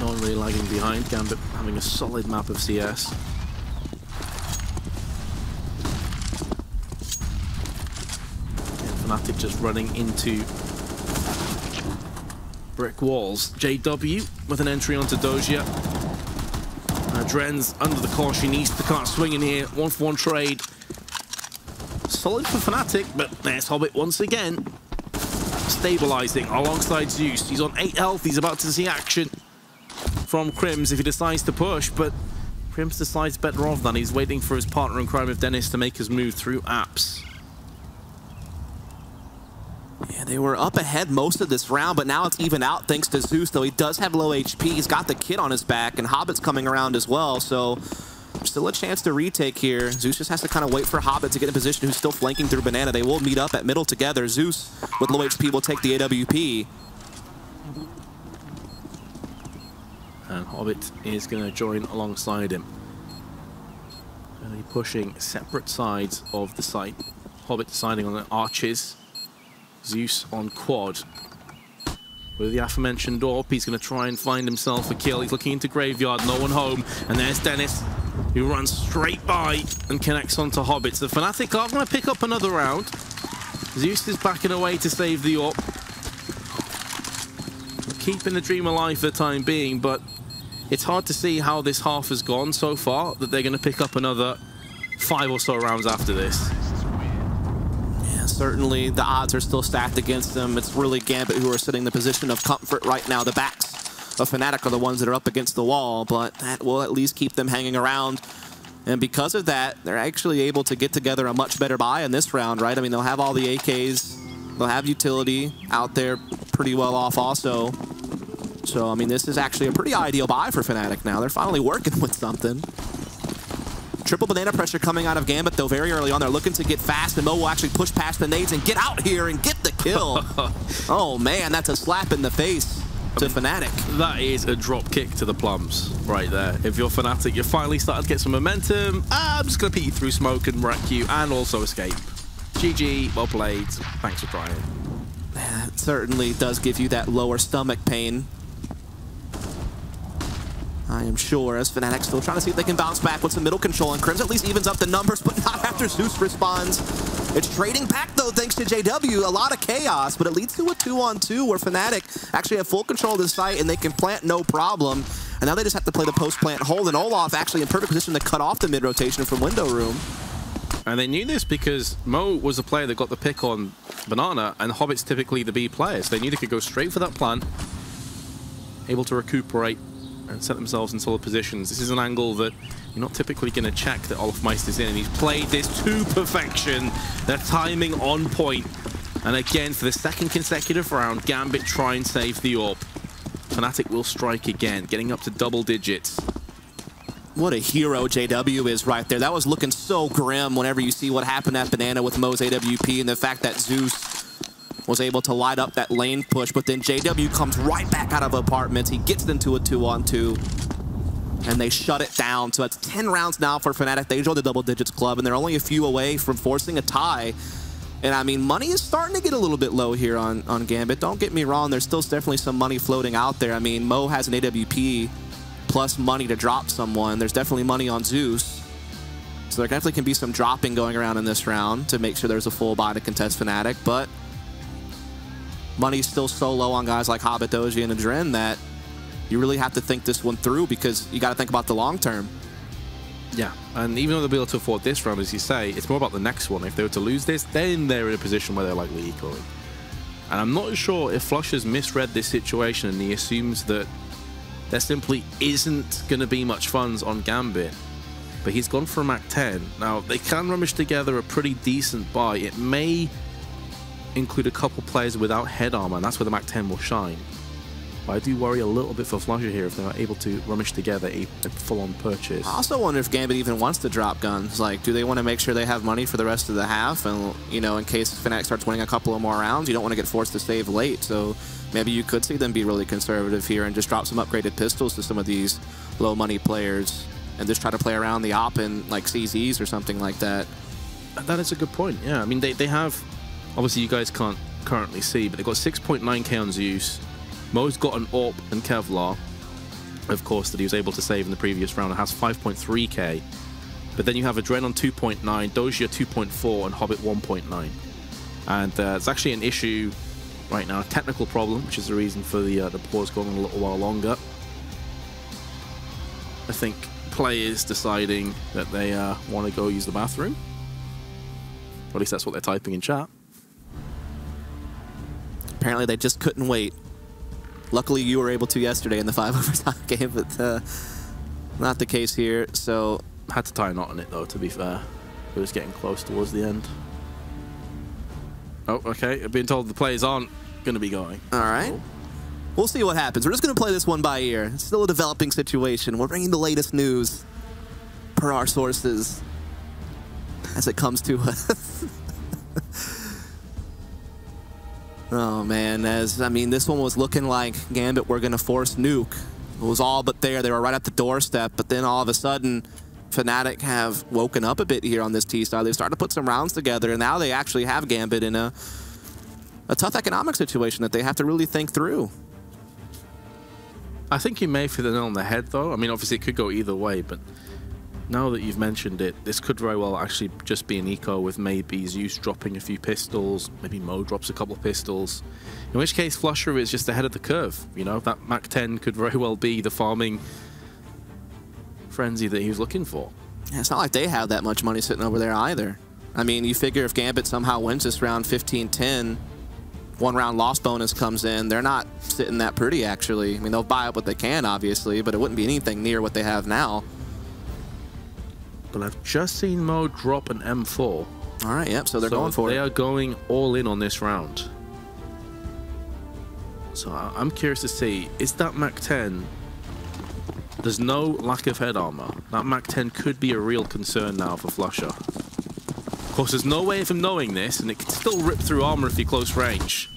No one really lagging behind. Gambit having a solid map of CS. Fnatic just running into brick walls. JW with an entry onto Doja. Dren's under the caution. East can't swing in here. 1-for-1 trade. Solid for Fnatic, but there's Hobbit once again. Stabilizing alongside Zeus. He's on 8 health. He's about to see action from Crims if he decides to push, but Crims decides better off than. He's waiting for his partner in crime of Dennis to make his move through apps. Yeah, they were up ahead most of this round, but now it's even out thanks to Zeus, though he does have low HP. He's got the kit on his back, and Hobbit's coming around as well, so still a chance to retake here. Zeus just has to kind of wait for Hobbit to get in position, who's still flanking through Banana. They will meet up at middle together. Zeus, with low HP, will take the AWP. And Hobbit is going to join alongside him. Really pushing separate sides of the site. Hobbit deciding on the arches. Zeus on quad. With the aforementioned AWP, he's going to try and find himself a kill. He's looking into graveyard, no one home. And there's Dennis, who runs straight by and connects onto Hobbit. So Fnatic are going to pick up another round. Zeus is backing away to save the AWP. Keeping the dream alive for the time being, but it's hard to see how this half has gone so far, that they're going to pick up another 5 or so rounds after this. Certainly, the odds are still stacked against them. It's really Gambit who are sitting in the position of comfort right now. The backs of Fnatic are the ones that are up against the wall, but that will at least keep them hanging around. And because of that, they're actually able to get together a much better buy in this round, right? I mean, they'll have all the AKs. They'll have utility out there pretty well off also. So, I mean, this is actually a pretty ideal buy for Fnatic now. They're finally working with something. Triple banana pressure coming out of Gambit, though, very early on. They're looking to get fast, and Mo will actually push past the nades and get out here and get the kill. Oh, man, that's a slap in the face to Fnatic. That is a drop kick to the plums right there. If you're Fnatic, you're finally starting to get some momentum. I'm just going to put you through smoke and wreck you and also escape. GG, well played. Thanks for trying. That certainly does give you that lower stomach pain, I am sure, as Fnatic still trying to see if they can bounce back with some middle control, and Crims at least evens up the numbers, but not after Zeus responds. It's trading back, though, thanks to JW. A lot of chaos, but it leads to a 2-on-2 where Fnatic actually have full control of the site, and they can plant no problem. And now they just have to play the post-plant hold, and Olaf actually in perfect position to cut off the mid-rotation from window room. And they knew this because Mo was the player that got the pick on Banana, and Hobbit's typically the B players. They knew they could go straight for that plan, able to recuperate and set themselves in solid positions. This is an angle that you're not typically going to check that Olafmeister's in, and he's played this to perfection. Their timing on point. And again, for the second consecutive round, Gambit try and save the AWP. Fnatic will strike again, getting up to double digits. What a hero JW is right there. That was looking so grim whenever you see what happened at Banana with Mo's AWP and the fact that Zeus was able to light up that lane push, but then JW comes right back out of apartments. He gets into a 2-on-2, and they shut it down. So that's 10 rounds now for Fnatic. They joined the double digits club, and they're only a few away from forcing a tie. And I mean, money is starting to get a little bit low here on Gambit. Don't get me wrong, there's still definitely some money floating out there. I mean, Mo has an AWP plus money to drop someone. There's definitely money on Zeus. So there definitely can be some dropping going around in this round to make sure there's a full buy to contest Fnatic, but money's still so low on guys like Hobbit, Doji, and Adren that you really have to think this one through because you got to think about the long term. Yeah, and even though they'll be able to afford this round, as you say, it's more about the next one. If they were to lose this, then they're in a position where they're likely equaling. And I'm not sure if Flush has misread this situation and he assumes that there simply isn't going to be much funds on Gambit. But he's gone for a Mac 10. Now, they can rummage together a pretty decent buy. It may include a couple players without head armor, and that's where the Mac 10 will shine. But I do worry a little bit for Flusher here if they're not able to rummage together a full-on purchase. I also wonder if Gambit even wants to drop guns. Like, do they want to make sure they have money for the rest of the half? And, you know, in case Fnatic starts winning a couple of more rounds, you don't want to get forced to save late. So maybe you could see them be really conservative here and just drop some upgraded pistols to some of these low-money players and just try to play around the op in, like, CZs or something like that. That is a good point, yeah. I mean, they have... Obviously, you guys can't currently see, but they've got 6.9k on Zeus. Mo's got an AWP and Kevlar, of course, that he was able to save in the previous round and has 5.3k. But then you have Adren on 2.9, Doja 2.4, and Hobbit 1.9. And it's actually an issue right now, a technical problem, which is the reason for the pause going on a little while longer. I think players deciding that they want to go use the bathroom. Or at least that's what they're typing in chat. Apparently they just couldn't wait. Luckily you were able to yesterday in the 5 overtime game, but not the case here. So had to tie a knot on it though, to be fair. It was getting close towards the end. Oh, okay. I've been told the players aren't going to be going. All right. We'll see what happens. We're just going to play this one by ear. It's still a developing situation. We're bringing the latest news per our sources as it comes to us. Oh, man. I mean, this one was looking like Gambit were going to force nuke. It was all but there. They were right at the doorstep. But then all of a sudden, Fnatic have woken up a bit here on this T side. They started to put some rounds together, and now they actually have Gambit in a tough economic situation that they have to really think through. I think you may hit the nail on the head, though. I mean, obviously, it could go either way, but now that you've mentioned it, this could very well actually just be an eco with maybe Zeus dropping a few pistols, maybe Mo drops a couple of pistols, in which case Flusher is just ahead of the curve. You know, that Mac 10 could very well be the farming frenzy that he was looking for. Yeah, it's not like they have that much money sitting over there either. I mean, you figure if Gambit somehow wins this round 15-10, one round loss bonus comes in, they're not sitting that pretty, actually. I mean, they'll buy up what they can, obviously, but it wouldn't be anything near what they have now. But I've just seen Mo drop an M4. All right, yep, so they're going for it. They are going all in on this round. So I'm curious to see, is that Mac 10... There's no lack of head armor. That Mac 10 could be a real concern now for Flusher. Of course, there's no way of him knowing this, and it can still rip through armor if you're close range.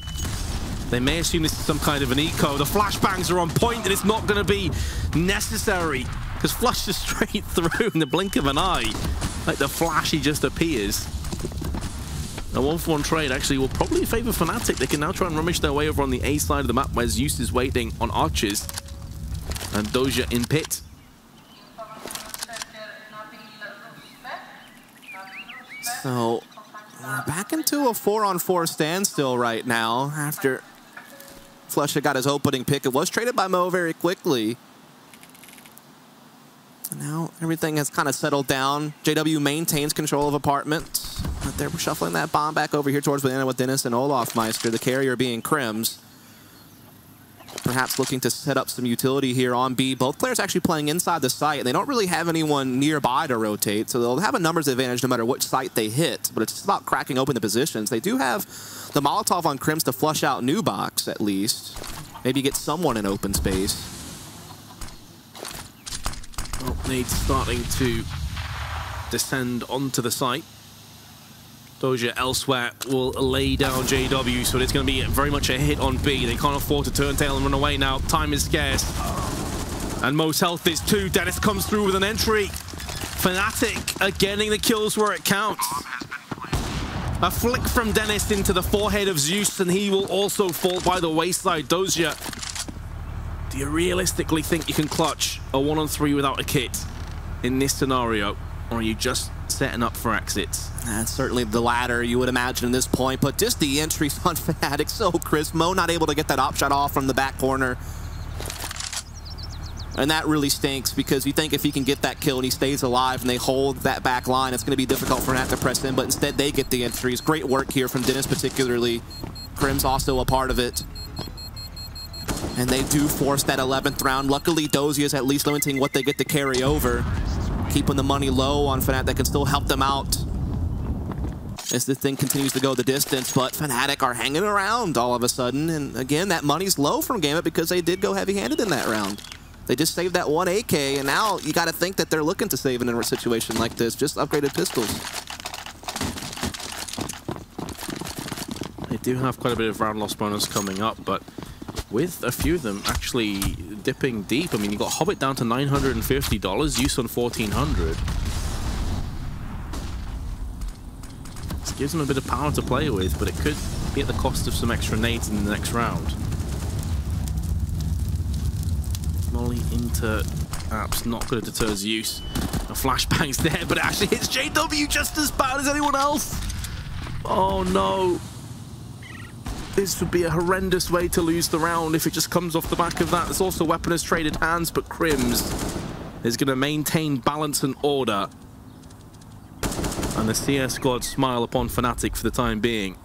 They may assume this is some kind of an eco. The flashbangs are on point, and it's not going to be necessary, because Flush is straight through in the blink of an eye. Like the flash, he just appears. A 1-for-1 trade actually will probably favor Fnatic. They can now try and rummage their way over on the A side of the map, where Zeus is waiting on archers. And Doja in pit. So we're back into a 4-on-4 standstill right now after Flusha got his opening pick. It was traded by Mo very quickly. Now everything has kind of settled down. JW maintains control of apartments. But they're shuffling that bomb back over here towards Banana with Dennis and Olaf Meister, the carrier being Crims. Perhaps looking to set up some utility here on B. Both players actually playing inside the site, and they don't really have anyone nearby to rotate, so they'll have a numbers advantage no matter which site they hit, but it's just about cracking open the positions. They do have the Molotov on Crims to flush out new box, at least. Maybe get someone in open space. Oh, Nades starting to descend onto the site. Doja elsewhere will lay down JW, so it's going to be very much a hit on B. They can't afford to turn tail and run away now. Time is scarce. And Mo's health is too. Dennis comes through with an entry. Fnatic are getting the kills where it counts. A flick from Dennis into the forehead of Zeus, and he will also fall by the wayside. Doja, do you realistically think you can clutch a 1-on-3 without a kit in this scenario? Or are you just setting up for exits? That's certainly the latter, you would imagine at this point, but just the entries on Fnatic, so crisp. Mo not able to get that op shot off from the back corner. And that really stinks, because you think if he can get that kill and he stays alive and they hold that back line, it's going to be difficult for Fnatic to press in, but instead they get the entries. Great work here from Dennis particularly. Crim's also a part of it. And they do force that 11th round. Luckily, Dozy is at least limiting what they get to carry over, keeping the money low on Fnatic that can still help them out as this thing continues to go the distance. But Fnatic are hanging around all of a sudden, and again, that money's low from Gambit because they did go heavy-handed in that round. They just saved that one AK, and now you got to think that they're looking to save in a situation like this. Just upgraded pistols. They do have quite a bit of round loss bonus coming up, but with a few of them actually dipping deep. I mean, you got Hobbit down to $950, Use on $1,400. This gives them a bit of power to play with, but it could be at the cost of some extra nades in the next round. Molly into Apps, not going to deter Zeus. A flashbang's there, but it actually hits JW just as bad as anyone else. Oh no. This would be a horrendous way to lose the round if it just comes off the back of that. There's also weapon has traded hands, but Crims is going to maintain balance and order. And the CS squad smile upon Fnatic for the time being.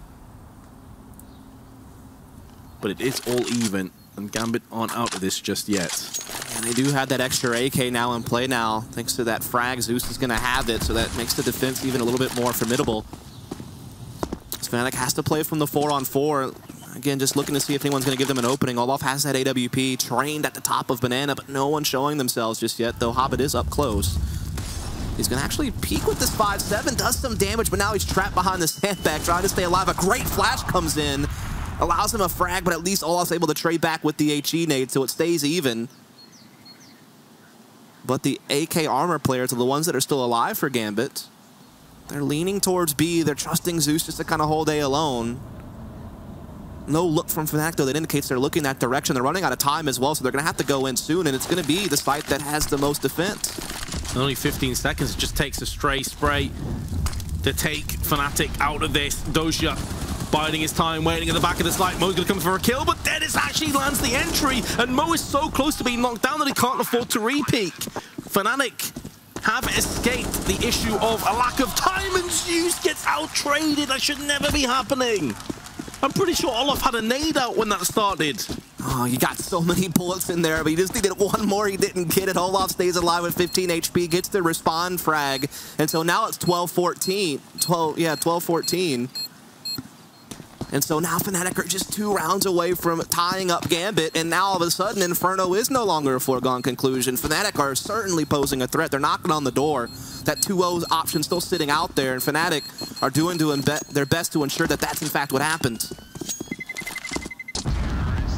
But it is all even, and Gambit aren't out of this just yet. And they do have that extra AK now in play now. Thanks to that frag, Zeus is going to have it, so that makes the defense even a little bit more formidable. Fnatic has to play from the 4-on-4. Again, just looking to see if anyone's going to give them an opening. Olaf has that AWP trained at the top of Banana, but no one's showing themselves just yet, though Hobbit is up close. He's going to actually peek with this 5-7, does some damage, but now he's trapped behind the sandbag, trying to stay alive. A great flash comes in, allows him a frag, but at least Olaf's able to trade back with the HE nade, so it stays even. But the AK armor players are the ones that are still alive for Gambit. They're leaning towards B. They're trusting Zeus just to kind of hold A alone. No look from Fnatic, though, that indicates they're looking that direction. They're running out of time as well, so they're going to have to go in soon, and it's going to be the site that has the most defense. Only 15 seconds. It just takes a stray spray to take Fnatic out of this. Doja biding his time, waiting at the back of the site. Mo's going to come for a kill, but Dennis actually lands the entry, and Mo is so close to being knocked down that he can't afford to re-peek. Fnatic have escaped the issue of a lack of time, and Zeus gets out-traded. That should never be happening. I'm pretty sure Olaf had a nade out when that started. Oh, you got so many bullets in there, but he just needed one more. He didn't get it. Olaf stays alive with 15 HP, gets the respawn frag, and so now it's 12-14. 12-14. And so now Fnatic are just 2 rounds away from tying up Gambit, and now all of a sudden Inferno is no longer a foregone conclusion. Fnatic are certainly posing a threat. They're knocking on the door. That 2-0 option still sitting out there, and Fnatic are doing their best to ensure that that's in fact what happens.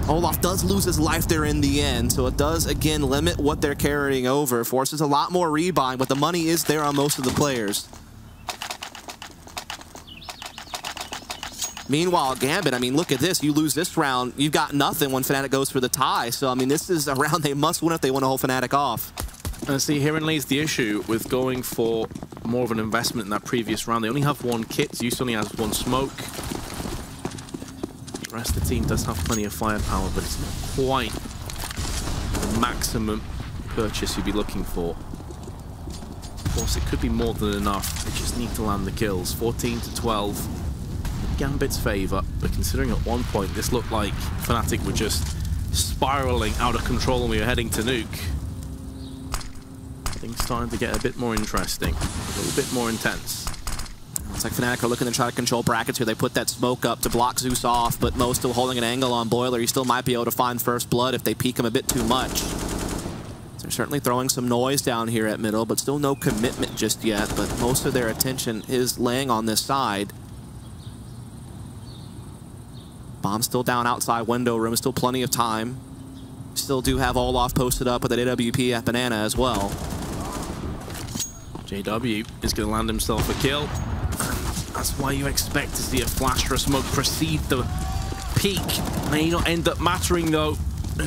Olaf does lose his life there in the end, so it does again limit what they're carrying over. Forces a lot more rebuying, but the money is there on most of the players. Meanwhile, Gambit, I mean, look at this. You lose this round, you've got nothing when Fnatic goes for the tie. So, I mean, this is a round they must win if they want to hold Fnatic off. And see, herein lays the issue with going for more of an investment in that previous round. They only have 1 kit. Zeus only has 1 smoke. The rest of the team does have plenty of firepower, but it's not quite the maximum purchase you'd be looking for. Of course, it could be more than enough. They just need to land the kills. 14-12. Gambit's favor, but considering at one point this looked like Fnatic were just spiraling out of control and we were heading to nuke, things starting to get a bit more interesting, a little bit more intense. It's like Fnatic are looking to try to control brackets here. They put that smoke up to block Zeus off, but Mo still holding an angle on Boiler. He still might be able to find first blood if they peek him a bit too much. They're certainly throwing some noise down here at middle, but still no commitment just yet. But most of their attention is laying on this side. Bomb still down outside window room, still plenty of time. Still do have Olaf posted up with an AWP at Banana as well. JW is going to land himself a kill. That's why you expect to see a flash or a smoke precede the peak. May not end up mattering though.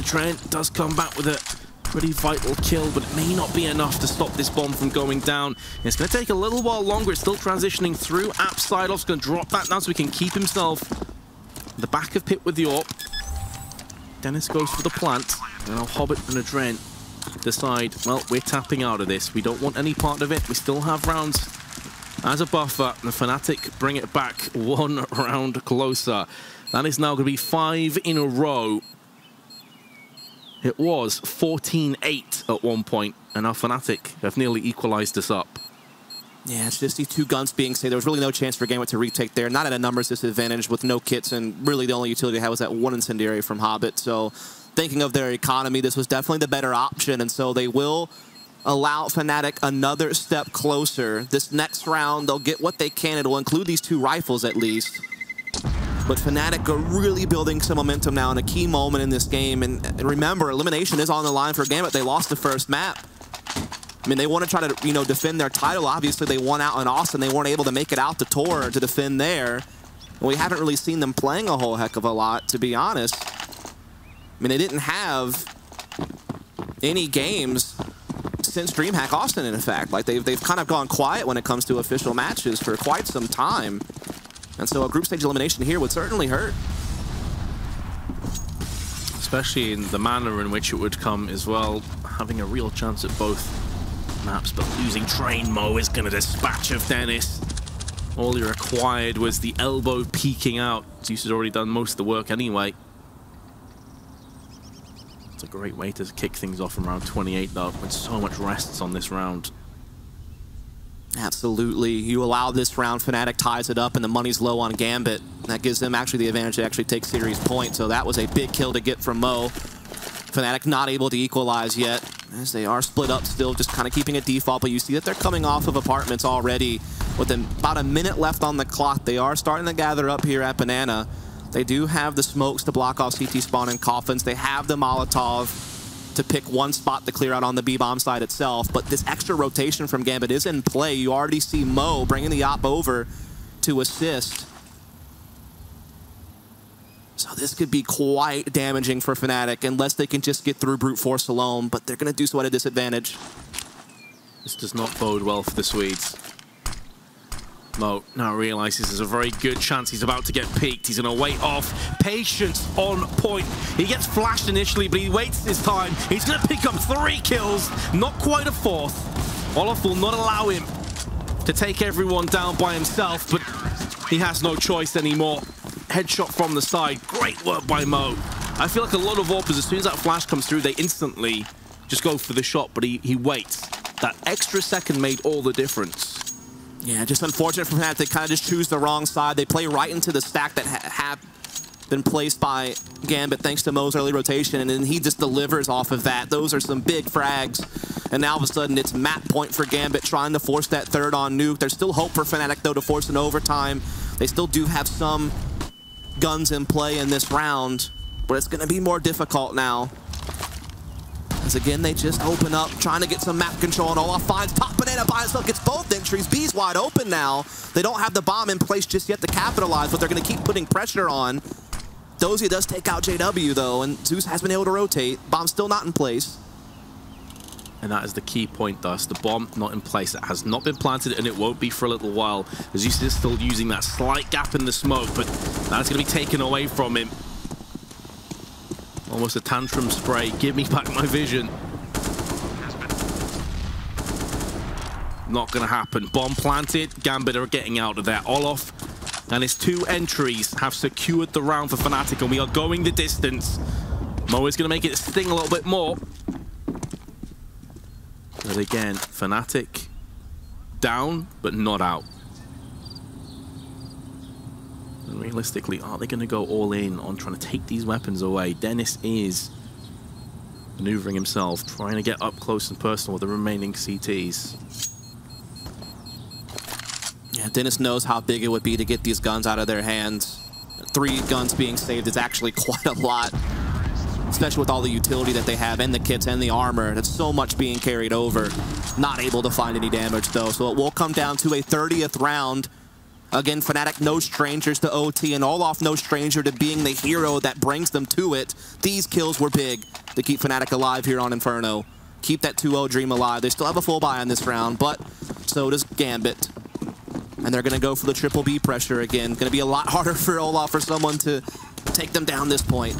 Trent does come back with a pretty vital kill, but it may not be enough to stop this bomb from going down. It's going to take a little while longer. It's still transitioning through. Sideoff's going to drop that now so he can keep himself in the back of pit with the AWP. Dennis goes for the plant, and now Hobbit and Adren decide, well, we're tapping out of this. We don't want any part of it. We still have rounds as a buffer. And the Fnatic bring it back one round closer. That is now going to be 5 in a row. It was 14-8 at one point, and now Fnatic have nearly equalized this up. Yeah, it's just these two guns being saved. There was really no chance for Gambit to retake there. Not at a numbers disadvantage with no kits, and really the only utility they had was that one incendiary from Hobbit. So thinking of their economy, this was definitely the better option, and so they will allow Fnatic another step closer. This next round, they'll get what they can. It'll include these 2 rifles at least. But Fnatic are really building some momentum now in a key moment in this game. And remember, elimination is on the line for Gambit. They lost the first map. I mean, they want to try to, defend their title. Obviously, they won out in Austin. They weren't able to make it out to Tor to defend there. And we haven't really seen them playing a whole heck of a lot, to be honest. I mean, they didn't have any games since DreamHack Austin, in fact. Like, they've kind of gone quiet when it comes to official matches for quite some time. And so a group stage elimination here would certainly hurt. Especially in the manner in which it would come as well. Having a real chance at both maps, but losing Train Mo is going to dispatch of Dennis. All he required was the elbow peeking out. Zeus has already done most of the work anyway. It's a great way to kick things off from round 28 though, when so much rests on this round. Absolutely. You allow this round, Fnatic ties it up, and the money's low on Gambit. That gives them actually the advantage to actually take series points, so that was a big kill to get from Mo. Fnatic not able to equalize yet, as they are split up still, just kind of keeping it default, but you see that they're coming off of apartments already. With about a minute left on the clock, they are starting to gather up here at Banana. They do have the smokes to block off CT spawn and coffins. They have the Molotov to pick one spot to clear out on the B-bomb side itself, but this extra rotation from Gambit is in play. You already see Mo bringing the op over to assist. So this could be quite damaging for Fnatic unless they can just get through brute force alone, but they're going to do so at a disadvantage. This does not bode well for the Swedes. Mo now realizes there's a very good chance he's about to get peaked. He's going to wait off. Patience on point. He gets flashed initially, but he waits his time. He's going to pick up 3 kills, not quite a 4th. Olaf will not allow him to take everyone down by himself, but he has no choice anymore. Headshot from the side. Great work by Mo. I feel like a lot of AWPers, as soon as that flash comes through, they instantly just go for the shot, but he waits. That extra second made all the difference. Yeah, just unfortunate for Fnatic. They kind of just choose the wrong side. They play right into the stack that had been placed by Gambit thanks to Mo's early rotation, and then he just delivers off of that. Those are some big frags. And now all of a sudden it's map point for Gambit trying to force that 3rd on nuke. There's still hope for Fnatic though to force an overtime. They still do have some guns in play in this round, but it's going to be more difficult now. As again, they just open up, trying to get some map control, and Olaf finds top Banana by himself, gets both entries. B's wide open now. They don't have the bomb in place just yet to capitalize, but they're going to keep putting pressure on. Dozy does take out JW, though, and Zeus has been able to rotate. Bomb's still not in place. And that is the key point, thus. The bomb not in place. It has not been planted, and it won't be for a little while. Zeus is still using that slight gap in the smoke, but that's going to be taken away from him. Almost a tantrum spray. Give me back my vision. Not going to happen. Bomb planted. Gambit are getting out of there. Olaf and his 2 entries have secured the round for Fnatic, and we are going the distance. Mo is going to make it sting a little bit more. But again, Fnatic down, but not out. And realistically, are they going to go all in on trying to take these weapons away? Dennis is maneuvering himself, trying to get up close and personal with the remaining CTs. Yeah, Dennis knows how big it would be to get these guns out of their hands. 3 guns being saved is actually quite a lot, especially with all the utility that they have and the kits and the armor. That's so much being carried over. Not able to find any damage though, so it will come down to a 30th round. Again, Fnatic no strangers to OT, and Olaf no stranger to being the hero that brings them to it. These kills were big to keep Fnatic alive here on Inferno. Keep that 2-0 dream alive. They still have a full buy on this round, but so does Gambit. And they're going to go for the triple B pressure again. Going to be a lot harder for Olaf, for someone to take them down this point.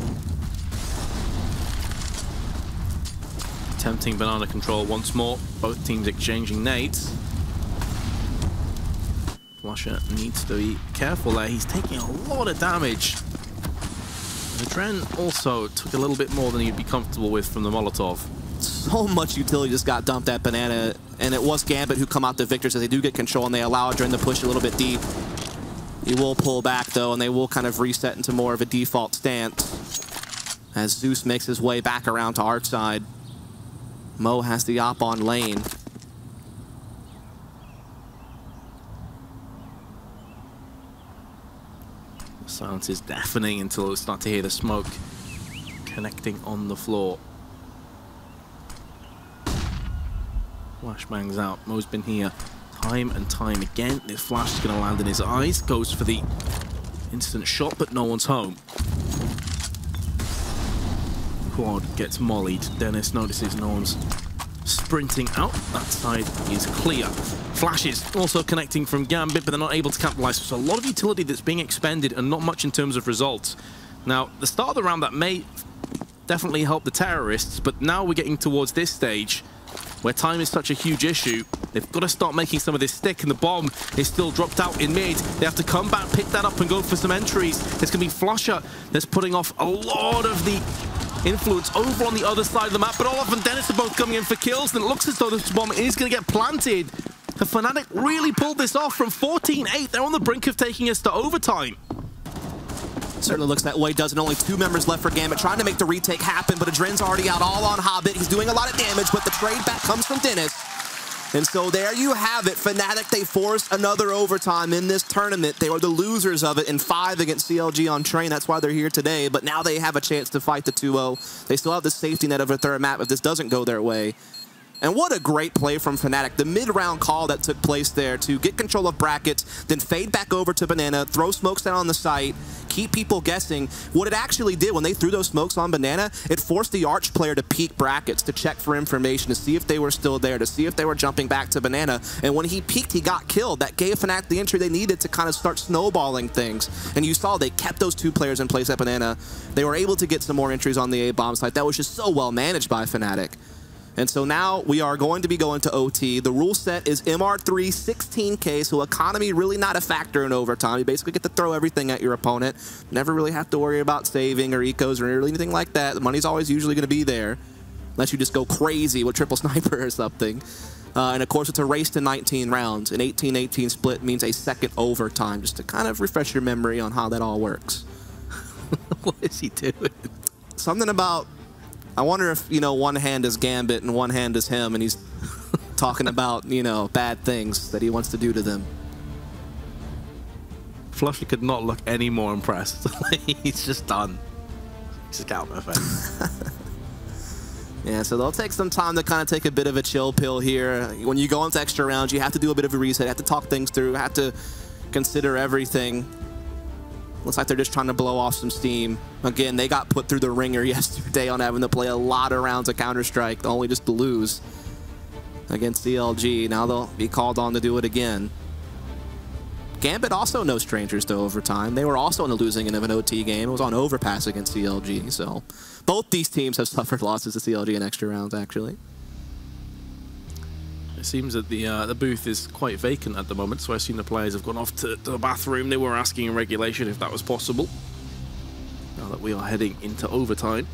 Attempting banana control once more. Both teams exchanging nades. Flusher needs to be careful there. He's taking a lot of damage. The Dren also took a little bit more than he'd be comfortable with from the Molotov. So much utility just got dumped at Banana, and it was Gambit who come out the victors as they do get control, and they allow Dren to push a little bit deep. He will pull back though, and they will kind of reset into more of a default stance as Zeus makes his way back around to our side. Mo has the op on lane. The silence is deafening until we start to hear the smoke connecting on the floor. Flashbang's out. Mo's been here time and time again. This flash is going to land in his eyes. Goes for the instant shot, but no one's home. Quad gets mollied. Dennis notices no one's sprinting out. That side is clear. Flashes also connecting from Gambit, but they're not able to capitalize. So a lot of utility that's being expended and not much in terms of results. Now, the start of the round, that may definitely help the terrorists, but now we're getting towards this stage where time is such a huge issue. They've got to start making some of this stick, and the bomb is still dropped out in mid. They have to come back, pick that up, and go for some entries. It's going to be Flusher that's putting off a lot of the influence over on the other side of the map, but Olaf and Dennis are both coming in for kills, and it looks as though this bomb is going to get planted. The Fnatic really pulled this off from 14-8. They're on the brink of taking us to overtime. Certainly looks that way, doesn't. Only 2 members left for Gambit, trying to make the retake happen, but Adren's already out all on Hobbit. He's doing a lot of damage, but the trade back comes from Dennis. And so there you have it. Fnatic, they forced another overtime in this tournament. They were the losers of it in 5 against CLG on Train. That's why they're here today, but now they have a chance to fight the 2-0. They still have the safety net of a third map if this doesn't go their way. And what a great play from Fnatic. The mid-round call that took place there to get control of brackets, then fade back over to Banana, throw smokes down on the site, keep people guessing. What it actually did when they threw those smokes on Banana, it forced the Arch player to peek brackets, to check for information, to see if they were still there, to see if they were jumping back to Banana. And when he peeked, he got killed. That gave Fnatic the entry they needed to kind of start snowballing things. And you saw they kept those 2 players in place at Banana. They were able to get some more entries on the A-bomb site. That was just so well managed by Fnatic. And so now we are going to be going to OT. The rule set is MR3 16K, so economy really not a factor in overtime. You basically get to throw everything at your opponent. Never really have to worry about saving or ecos or anything like that. The money's always usually going to be there, unless you just go crazy with triple sniper or something. And of course, it's a race to 19 rounds. An 18-18 split means a second overtime, just to kind of refresh your memory on how that all works. What is he doing? Something about, I wonder if, you know, one hand is Gambit and one hand is him, and he's talking about, you know, bad things that he wants to do to them. Flusher could not look any more impressed. He's just done. He's just out of my face. Yeah, so they'll take some time to kind of take a bit of a chill pill here. When you go into extra rounds, you have to do a bit of a reset, have to talk things through, have to consider everything. Looks like they're just trying to blow off some steam. Again, they got put through the ringer yesterday on having to play a lot of rounds of Counter-Strike, only just to lose against CLG. Now they'll be called on to do it again. Gambit also no strangers to overtime. They were also in the losing end of an OT game. It was on overpass against CLG, so both these teams have suffered losses to CLG in extra rounds, actually. It seems that the booth is quite vacant at the moment, so I assume the players have gone off to the bathroom. They were asking in regulation if that was possible. Now that we are heading into overtime.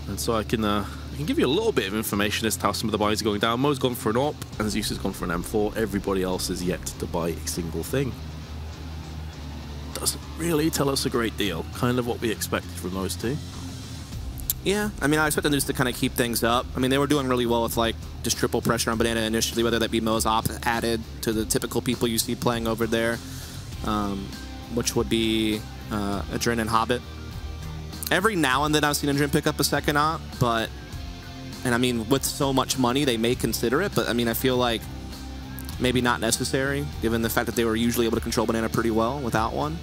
And so I can give you a little bit of information as to how some of the buys are going down. Mo's gone for an AWP, and Zeus has gone for an M4. Everybody else has yet to buy a single thing. Doesn't really tell us a great deal. Kind of what we expected from those two. Yeah, I mean, I expect them just to kind of keep things up. I mean, they were doing really well with, like, just triple pressure on Banana initially, whether that be Mo's op added to the typical people you see playing over there, which would be Adren and Hobbit. Every now and then I've seen Adren pick up a second op, but, and I mean, with so much money, they may consider it, but I mean, I feel like maybe not necessary, given the fact that they were usually able to control Banana pretty well without one.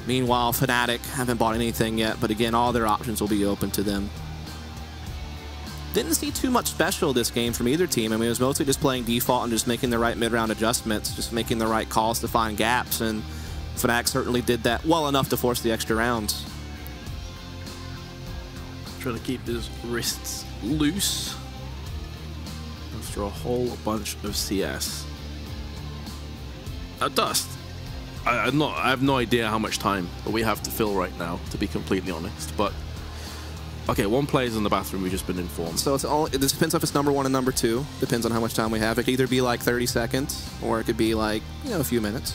Meanwhile, Fnatic haven't bought anything yet, but again, all their options will be open to them. Didn't see too much special this game from either team. I mean, it was mostly just playing default and just making the right mid-round adjustments, just making the right calls to find gaps, and Fnatic certainly did that well enough to force the extra rounds. Trying to keep his wrists loose after a whole bunch of CS. Dust. I have no idea how much time we have to fill right now, to be completely honest. But okay, one player's in the bathroom. We've just been informed. So it's all. It depends if it's number 1 and number 2. Depends on how much time we have. It could either be like 30 seconds, or it could be like, you know, a few minutes.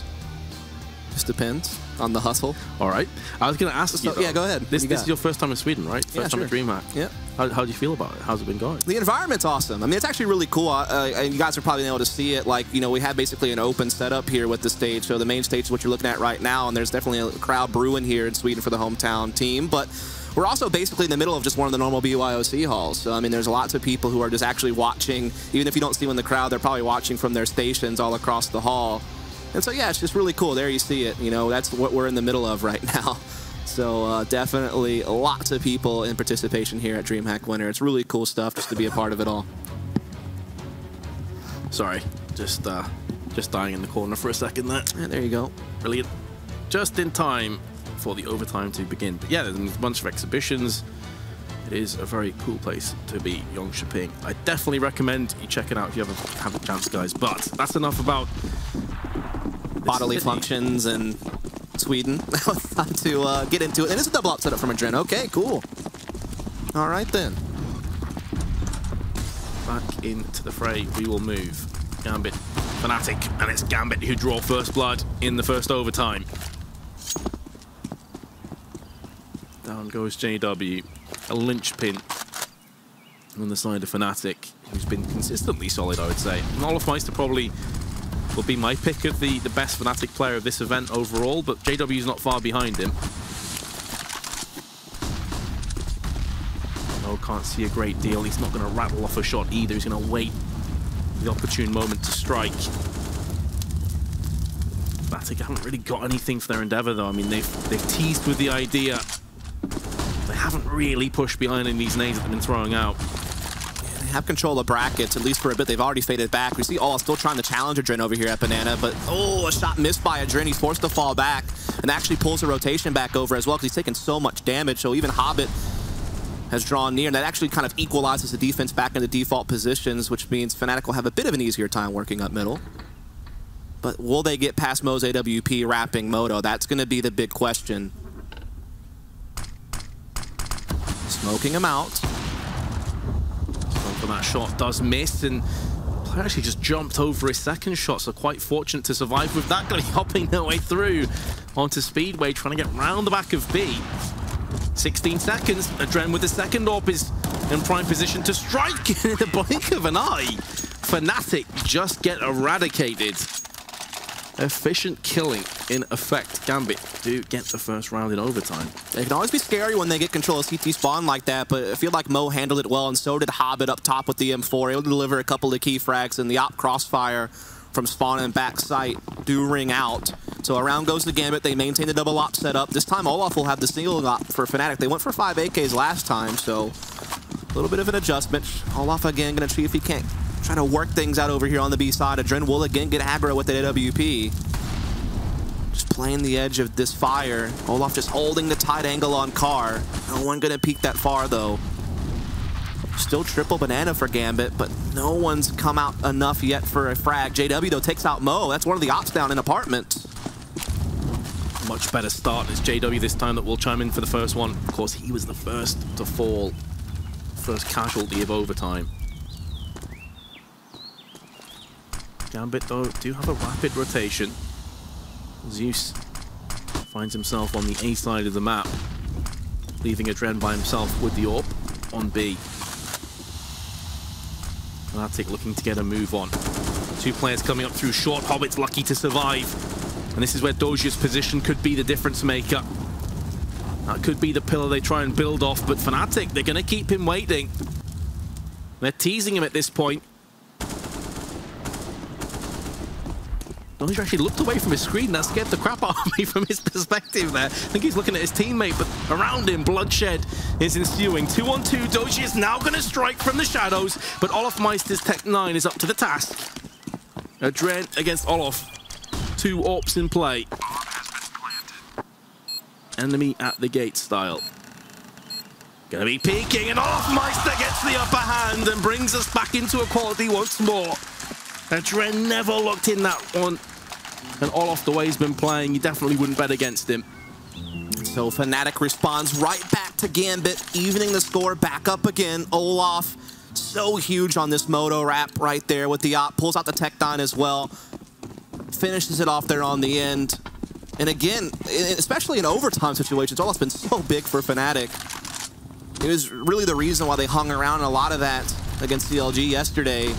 Just depends on the hustle. All right. I was going to ask you. Yeah, go ahead. This is your first time in Sweden, right? First time at DreamHack. Yeah. How do you feel about it? How's it been going? The environment's awesome. I mean, it's actually really cool. You guys are probably able to see it. Like, you know, we have basically an open setup here with the stage. So the main stage is what you're looking at right now, and there's definitely a crowd brewing here in Sweden for the hometown team. But we're also basically in the middle of just one of the normal BYOC halls. So, I mean, there's lots of people who are just actually watching. Even if you don't see them in the crowd, they're probably watching from their stations all across the hall. And so, yeah, it's just really cool. There you see it. You know, that's what we're in the middle of right now. So definitely lots of people in participation here at DreamHack Winter. It's really cool stuff just to be a part of it all. Sorry, just dying in the corner for a second there. And there you go. Brilliant. Just in time for the overtime to begin. But yeah, there's a bunch of exhibitions. It is a very cool place to be, Jönköping. I definitely recommend you check it out if you have a chance, guys. But that's enough about bodily functions and Sweden. Time to get into it. And it's a double up setup from Adren. Okay, cool. All right, then. Back into the fray we will move. Gambit, Fnatic, and it's Gambit who draw first blood in the first overtime. Down goes JW. A linchpin on the side of Fnatic, who's been consistently solid, I would say. Olofmeister probably will be my pick of the best Fnatic player of this event overall, but JW's not far behind him. No, can't see a great deal. He's not going to rattle off a shot either. He's going to wait for the opportune moment to strike. Fnatic haven't really got anything for their endeavor, though. I mean, they've teased with the idea. They haven't really pushed behind in these nades that they've been throwing out. Yeah, they have control of brackets, at least for a bit. They've already faded back. We see All still trying to challenge Adren over here at Banana, but oh, a shot missed by Adren. He's forced to fall back and actually pulls the rotation back over as well because he's taken so much damage. So even Hobbit has drawn near, and that actually kind of equalizes the defense back into default positions, which means Fnatic will have a bit of an easier time working up middle. But will they get past Mo's AWP wrapping Moto? That's going to be the big question. Smoking him out. For that shot does miss, and player actually just jumped over his second shot, so quite fortunate to survive with that. Going to be hopping their way through onto Speedway, trying to get round the back of B. 16 seconds. Adren with the second AWP is in prime position to strike in the blink of an eye. Fnatic just get eradicated. Efficient killing in effect. Gambit do get the first round in overtime. They can always be scary when they get control of CT spawn like that, but I feel like Mo handled it well, and so did Hobbit up top with the M4, able to deliver a couple of key frags, and the op crossfire from spawn and back sight do ring out. So around goes the Gambit. They maintain the double op setup. This time Olaf will have the single op for Fnatic. They went for 5 AKs last time, so a little bit of an adjustment. Olaf again going to see if he can't try to work things out over here on the B side. Adren will again get aggro with the AWP. Just playing the edge of this fire. Olaf just holding the tight angle on Carr. No one going to peek that far though. Still triple banana for Gambit, but no one's come out enough yet for a frag. JW though takes out Mo. That's one of the ops down in apartment. Much better start. It's JW this time that will chime in for the first one. Of course, he was the first to fall. First casualty of overtime. Gambit, though, do have a rapid rotation. Zeus finds himself on the A side of the map. leaving Adren by himself with the AWP on B. Fnatic looking to get a move on. 2 players coming up through short. Hobbit's lucky to survive. And this is where Dozia's position could be the difference maker. That could be the pillar they try and build off, but Fnatic, they're going to keep him waiting. They're teasing him at this point. Dozia actually looked away from his screen. That scared the crap out of me from his perspective there. I think he's looking at his teammate, but around him, bloodshed is ensuing. 2-on-2, Dozia is now going to strike from the shadows, but Olofmeister's Tech 9 is up to the task. Adren against Olof. 2 AWPs in play. Enemy at the gate style. Gonna be peeking, and Olofmeister gets the upper hand and brings us back into equality once more. Adren never looked in that one. And Olof, the way he's been playing, you definitely wouldn't bet against him. So Fnatic responds right back to Gambit, evening the score back up again. Olaf, so huge on this moto wrap right there with the op, pulls out the Tech 9 as well. Finishes it off there on the end. And again, especially in overtime situations, Olaf's been so big for Fnatic. It was really the reason why they hung around a lot of that against CLG yesterday.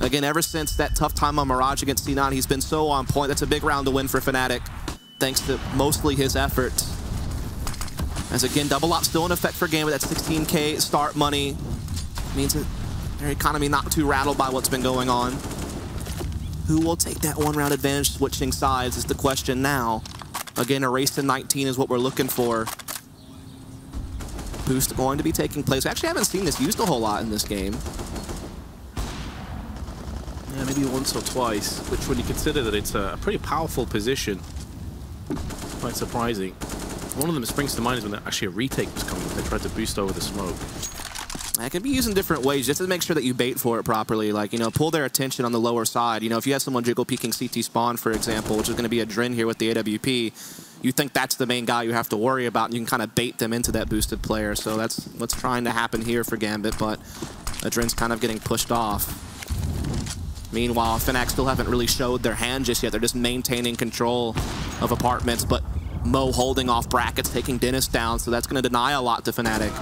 Again, ever since that tough time on Mirage against C9, he's been so on point. That's a big round to win for Fnatic, thanks to mostly his efforts. As again, double op still in effect for Gambit. That 16K start money means that their economy not too rattled by what's been going on. Who will take that 1-round advantage switching sides is the question now. Again, a race to 19 is what we're looking for. Boost going to be taking place. We actually haven't seen this used a whole lot in this game. Yeah, maybe once or twice, which when you consider that it's a pretty powerful position, quite surprising. One of them that springs to mind is when actually a retake was coming. They tried to boost over the smoke. It can be used in different ways just to make sure that you bait for it properly. Like, you know, pull their attention on the lower side. You know, if you have someone jiggle peeking CT spawn, for example, which is going to be a Dren here with the AWP, you think that's the main guy you have to worry about, and you can kind of bait them into that boosted player. So that's what's trying to happen here for Gambit, but Dren's kind of getting pushed off. Meanwhile, Fnatic still haven't really showed their hand just yet. They're just maintaining control of apartments, but Mo holding off brackets, taking Dennis down, so that's going to deny a lot to Fnatic.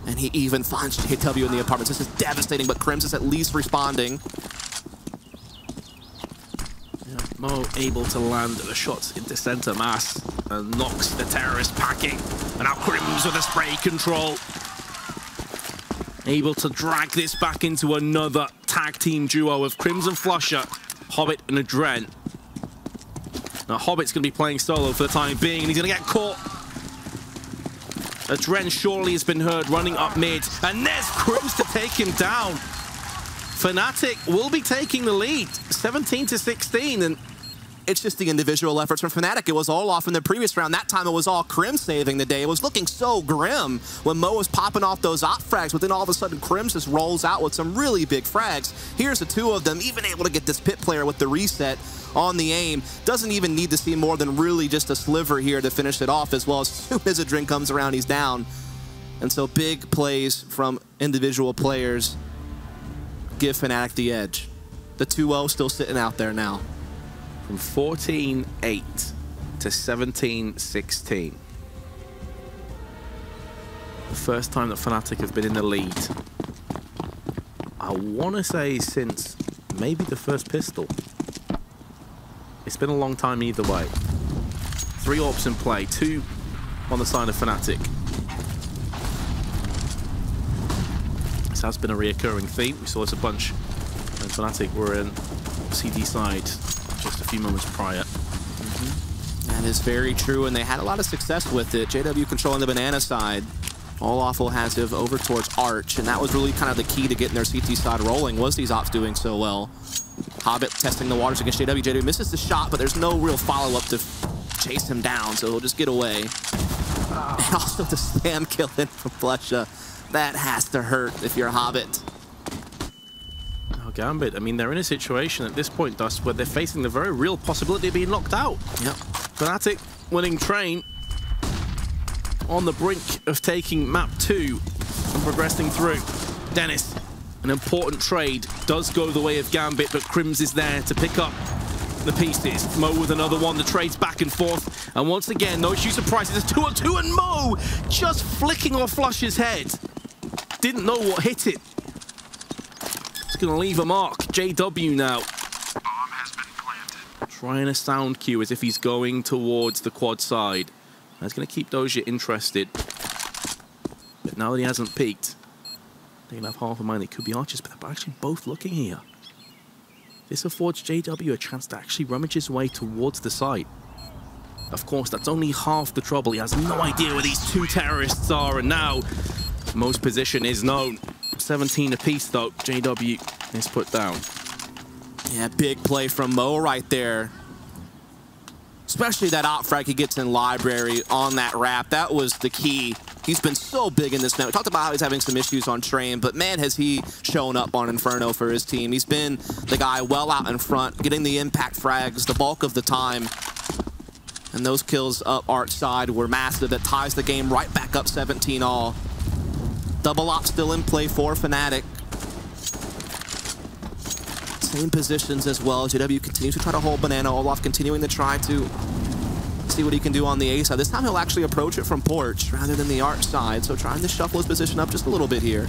And he even finds JW in the apartments. This is devastating, but Crims is at least responding. Yeah, Mo able to land the shots into center mass and knocks the terrorist packing. And now Crims with a spray control. Able to drag this back into another tag team duo of Crimson Flusher, Hobbit and Adren. Now Hobbit's going to be playing solo for the time being, and he's going to get caught. Adren surely has been heard running up mid, and there's Crims to take him down. Fnatic will be taking the lead, 17-16, and it's just the individual efforts from Fnatic. It was all off in the previous round. That time it was all Crims saving the day. It was looking so grim when Mo was popping off those op frags, but then all of a sudden Crims just rolls out with some really big frags. Here's the 2 of them, even able to get this pit player with the reset on the aim. Doesn't even need to see more than really just a sliver here to finish it off, as well. As soon as Adren comes around, he's down. And so big plays from individual players give Fnatic the edge. The 2-0 still sitting out there now. From 14-8 to 17-16. The first time that Fnatic have been in the lead. I want to say since maybe the first pistol. It's been a long time either way. 3 AWPs in play, 2 on the side of Fnatic. This has been a reoccurring theme. We saw this a bunch when Fnatic were in CD side just a few moments prior. That is very true, and they had a lot of success with it. JW controlling the banana side. Olaf will have it over towards Arch, and that was really kind of the key to getting their CT side rolling, was these ops doing so well. Hobbit testing the waters against JW. JW misses the shot, but there's no real follow-up to chase him down, so he'll just get away. And also the spam kill in from Flusha. That has to hurt if you're a Hobbit. Gambit, I mean, they're in a situation at this point, Dust, where they're facing the very real possibility of being knocked out. Yep. Fnatic winning Train on the brink of taking map 2 and progressing through. Dennis, an important trade, does go the way of Gambit, but Crims is there to pick up the pieces. Mo with another one, the trades back and forth. And once again, no huge surprises. It's 2-on-2 and Mo just flicking off Flush's head. Didn't know what hit it. It's going to leave a mark. JW now. Bomb has been planted. Trying a sound cue as if he's going towards the quad side. That's going to keep Doja interested. But now that he hasn't peeked, they can have half a mind. They could be archers, but they're actually both looking here. This affords JW a chance to actually rummage his way towards the site. Of course, that's only half the trouble. He has no idea where these two terrorists are, and now Mo's position is known. 17 apiece, though. JW is put down. Yeah, big play from Mo right there. Especially that op frag he gets in library on that wrap. That was the key. He's been so big in this now. We talked about how he's having some issues on train, but man, has he shown up on Inferno for his team. He's been the guy well out in front, getting the impact frags the bulk of the time. And those kills up Arch side were massive. That ties the game right back up 17-all. Double op still in play for Fnatic. Same positions as well. JW continues to try to hold Banana. Olaf continuing to try to see what he can do on the A side. This time he'll actually approach it from Porch rather than the Arch side. So trying to shuffle his position up just a little bit here.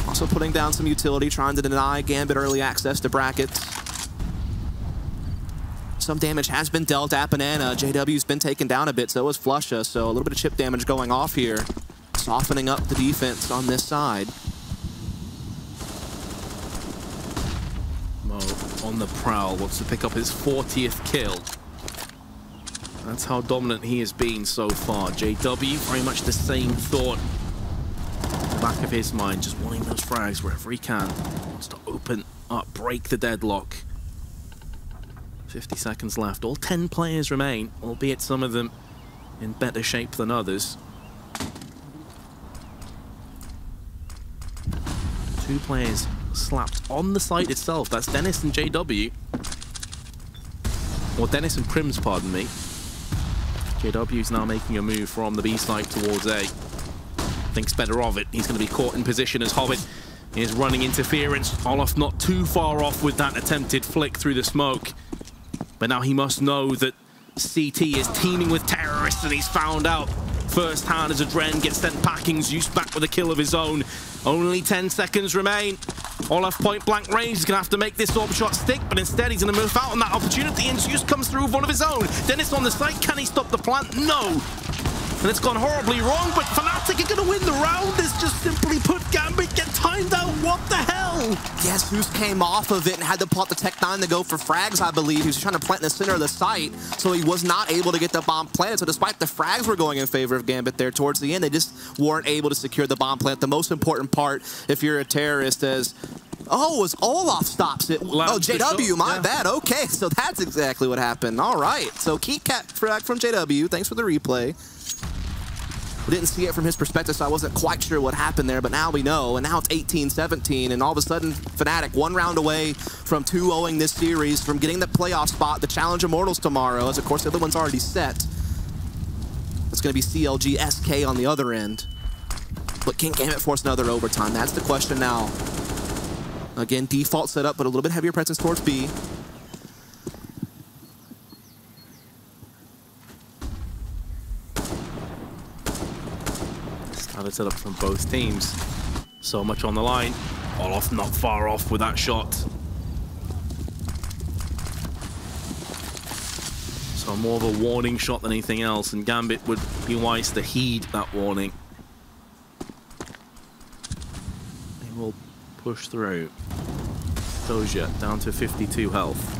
Also putting down some utility, trying to deny Gambit early access to brackets. Some damage has been dealt at Banana. JW's been taken down a bit, so is Flusha. So a little bit of chip damage going off here. Softening up the defense on this side. Mo on the prowl, wants to pick up his 40th kill. That's how dominant he has been so far. JW, very much the same thought. In the back of his mind, just wanting those frags wherever he can. Wants to open up, break the deadlock. 50 seconds left. All 10 players remain, albeit some of them in better shape than others. 2 players slapped on the site itself. That's Dennis and JW. Or Dennis and Crims, pardon me. JW's now making a move from the B side towards A. Thinks better of it. He's going to be caught in position as Hobbit is running interference. Olaf not too far off with that attempted flick through the smoke. But now he must know that CT is teaming with terrorists, and he's found out firsthand as Adren gets sent packing. Zeus back with a kill of his own. Only 10 seconds remain. Olaf point blank range. He's going to have to make this orb shot stick, but instead he's going to move out on that opportunity, and Zeus comes through with one of his own. Dennis on the site. Can he stop the plant? No. And it's gone horribly wrong, but Fnatic are going to win the round. It's just simply put, Gambit get timed out. What the hell? Yes, Zeus came off of it and had to pull out the Tech 9 to go for frags, I believe. He was trying to plant in the center of the site, so he was not able to get the bomb planted. So despite the frags were going in favor of Gambit there towards the end, they just weren't able to secure the bomb plant. The most important part, if you're a terrorist, is... Oh, as Olaf stops it. Oh, JW, my bad. Okay, so that's exactly what happened. All right, so key cat frag from JW. Thanks for the replay. We didn't see it from his perspective, so I wasn't quite sure what happened there, but now we know, and now it's 18-17, and all of a sudden, Fnatic 1 round away from 2-0ing this series, from getting the playoff spot, the Challenge Immortals tomorrow, as of course the other one's already set. It's going to be CLG SK on the other end. But can Gambit force another overtime? That's the question now. Again, default setup, but a little bit heavier presence towards B. Started set up from both teams. So much on the line. Olaf not far off with that shot. So more of a warning shot than anything else, and Gambit would be wise to heed that warning. They will push through. Doja down to 52 health.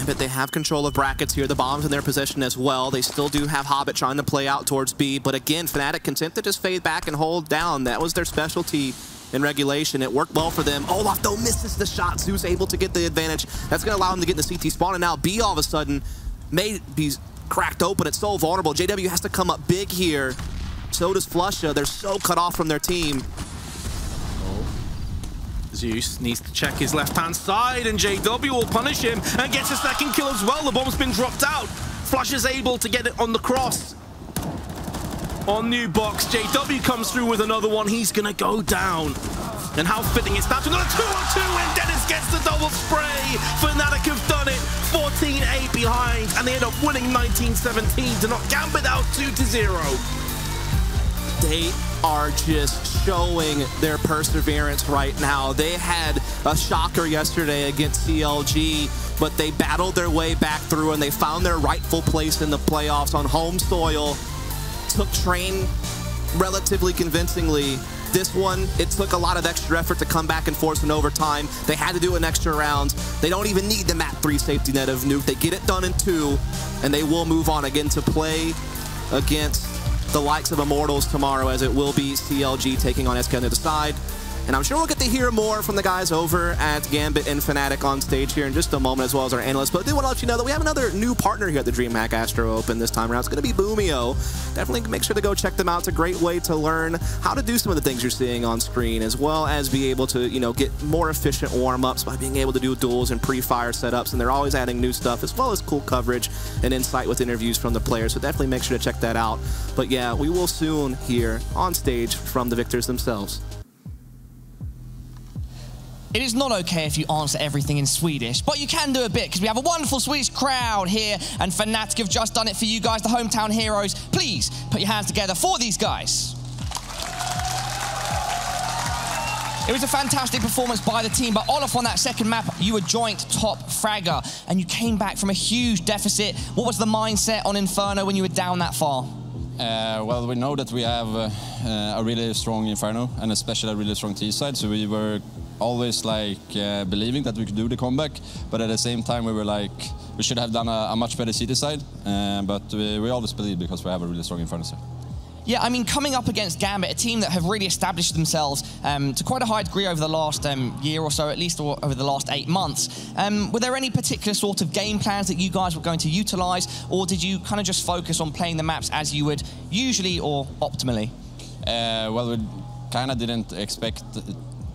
But they have control of brackets here. The bomb's in their possession as well. They still do have Hobbit trying to play out towards B. But again, Fnatic content to just fade back and hold down. That was their specialty in regulation. It worked well for them. Olaf, though, misses the shot. Zeus able to get the advantage. That's going to allow him to get in the CT spawn. And now B all of a sudden may be cracked open. It's so vulnerable. JW has to come up big here. So does Flusha. They're so cut off from their team. Zeus needs to check his left-hand side, and JW will punish him and gets a second kill as well. The bomb's been dropped out. Flush is able to get it on the cross. On new box, JW comes through with another one. He's going to go down. And how fitting it's down to another 2-on-2 and Dennis gets the double spray. Fnatic have done it, 14-8 behind, and they end up winning 19-17 to knock Gambit out 2-0. They are just showing their perseverance right now. They had a shocker yesterday against CLG, but they battled their way back through and they found their rightful place in the playoffs on home soil. Took Train relatively convincingly. This one, it took a lot of extra effort to come back and force an overtime. They had to do an extra round. They don't even need the map 3 safety net of Nuke. They get it done in 2, and they will move on again to play against the likes of Immortals tomorrow, as it will be CLG taking on SK on the other side. And I'm sure we'll get to hear more from the guys over at Gambit and Fnatic on stage here in just a moment, as well as our analysts. But I do want to let you know that we have another new partner here at the DreamHack ASTRO Open this time around. It's going to be Boomio. Definitely make sure to go check them out. It's a great way to learn how to do some of the things you're seeing on screen, as well as be able to, you know, get more efficient warm-ups by being able to do duels and pre-fire setups. And they're always adding new stuff, as well as cool coverage and insight with interviews from the players. So definitely make sure to check that out. But yeah, we will soon hear on stage from the victors themselves. It is not okay if you answer everything in Swedish, but you can do a bit because we have a wonderful Swedish crowd here, and Fnatic have just done it for you guys, the hometown heroes. Please put your hands together for these guys. It was a fantastic performance by the team, but Olof, on that second map, you were joint top fragger, and you came back from a huge deficit. What was the mindset on Inferno when you were down that far? Well, we know that we have a really strong Inferno, and especially a really strong T-side, so we were always like believing that we could do the comeback, but at the same time we were like, we should have done a much better CT side, but we always believe because we have a really strong Inferno side. Yeah, I mean, coming up against Gambit, a team that have really established themselves to quite a high degree over the last year or so, at least over the last 8 months. Were there any particular sort of game plans that you guys were going to utilize, or did you kind of just focus on playing the maps as you would usually or optimally? Well, we kind of didn't expect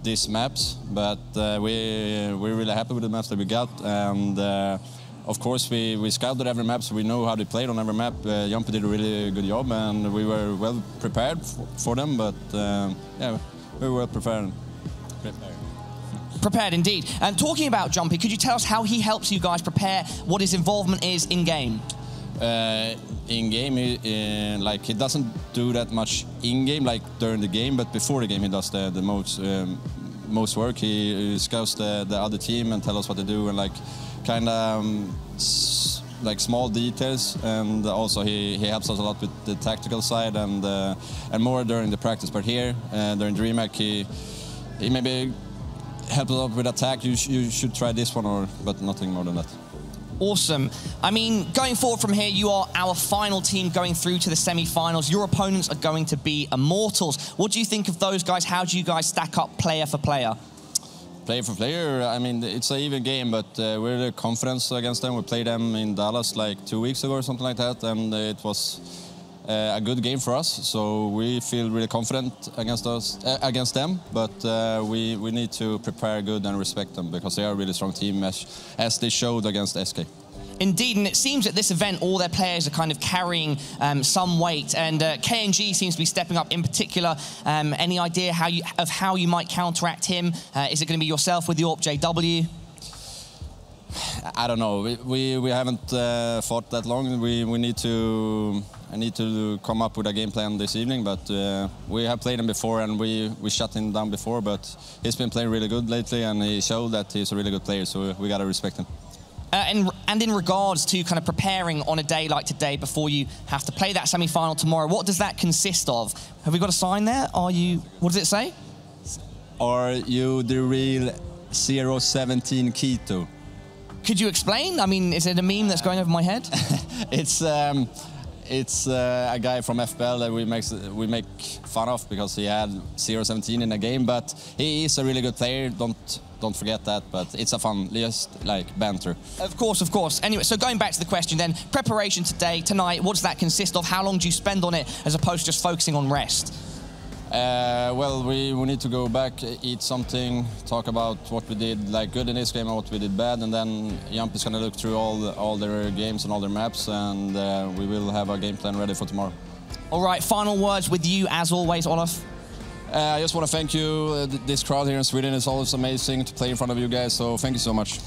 these maps, but we're really happy with the maps that we got, and of course we scouted every map, so we know how they played on every map. Jumpy did a really good job, and we were well prepared for them, but yeah, we were well prepared. Prepared indeed. And talking about Jumpy, could you tell us how he helps you guys prepare, what his involvement is in-game? In-game, like, he doesn't do that much in-game, like during the game, but before the game he does the most work. He scouts the other team and tells us what to do, and like kind of like small details, and also he helps us a lot with the tactical side and more during the practice. But here during DreamHack he maybe helps us out with attack. You should try this one, but nothing more than that. Awesome. I mean, going forward from here, you are our final team going through to the semi-finals. Your opponents are going to be Immortals. What do you think of those guys? How do you guys stack up player for player? Player for player, I mean, it's an even game, but we're the conference against them. We played them in Dallas like 2 weeks ago or something like that, and it was a good game for us. So we feel really confident against them, but we need to prepare good and respect them because they are a really strong team, as they showed against SK. Indeed, and it seems at this event all their players are kind of carrying some weight, and KNG seems to be stepping up in particular. Any idea how you might counteract him? Is it going to be yourself with the AWP JW? I don't know. We haven't fought that long. I need to come up with a game plan this evening, but we have played him before and we shut him down before, but he's been playing really good lately and he showed that he's a really good player, so we got to respect him. And in regards to kind of preparing on a day like today before you have to play that semi-final tomorrow, what does that consist of? Have we got a sign there? What does it say? Are you the real 017 Keto? Could you explain? I mean, is it a meme that's going over my head? It's a guy from FPL that we make fun of because he had 017 in a game, but he is a really good player. Don't forget that, but it's a fun, just like banter. Of course, of course. Anyway, so going back to the question then, preparation tonight, what does that consist of? How long do you spend on it as opposed to just focusing on rest? Well, we need to go back, eat something, talk about what we did like good in this game and what we did bad, and then Jump is going to look through all their games and all their maps, and we will have a game plan ready for tomorrow. All right, final words with you as always, Olof. I just want to thank you. This crowd here in Sweden is always amazing to play in front of you guys, so thank you so much.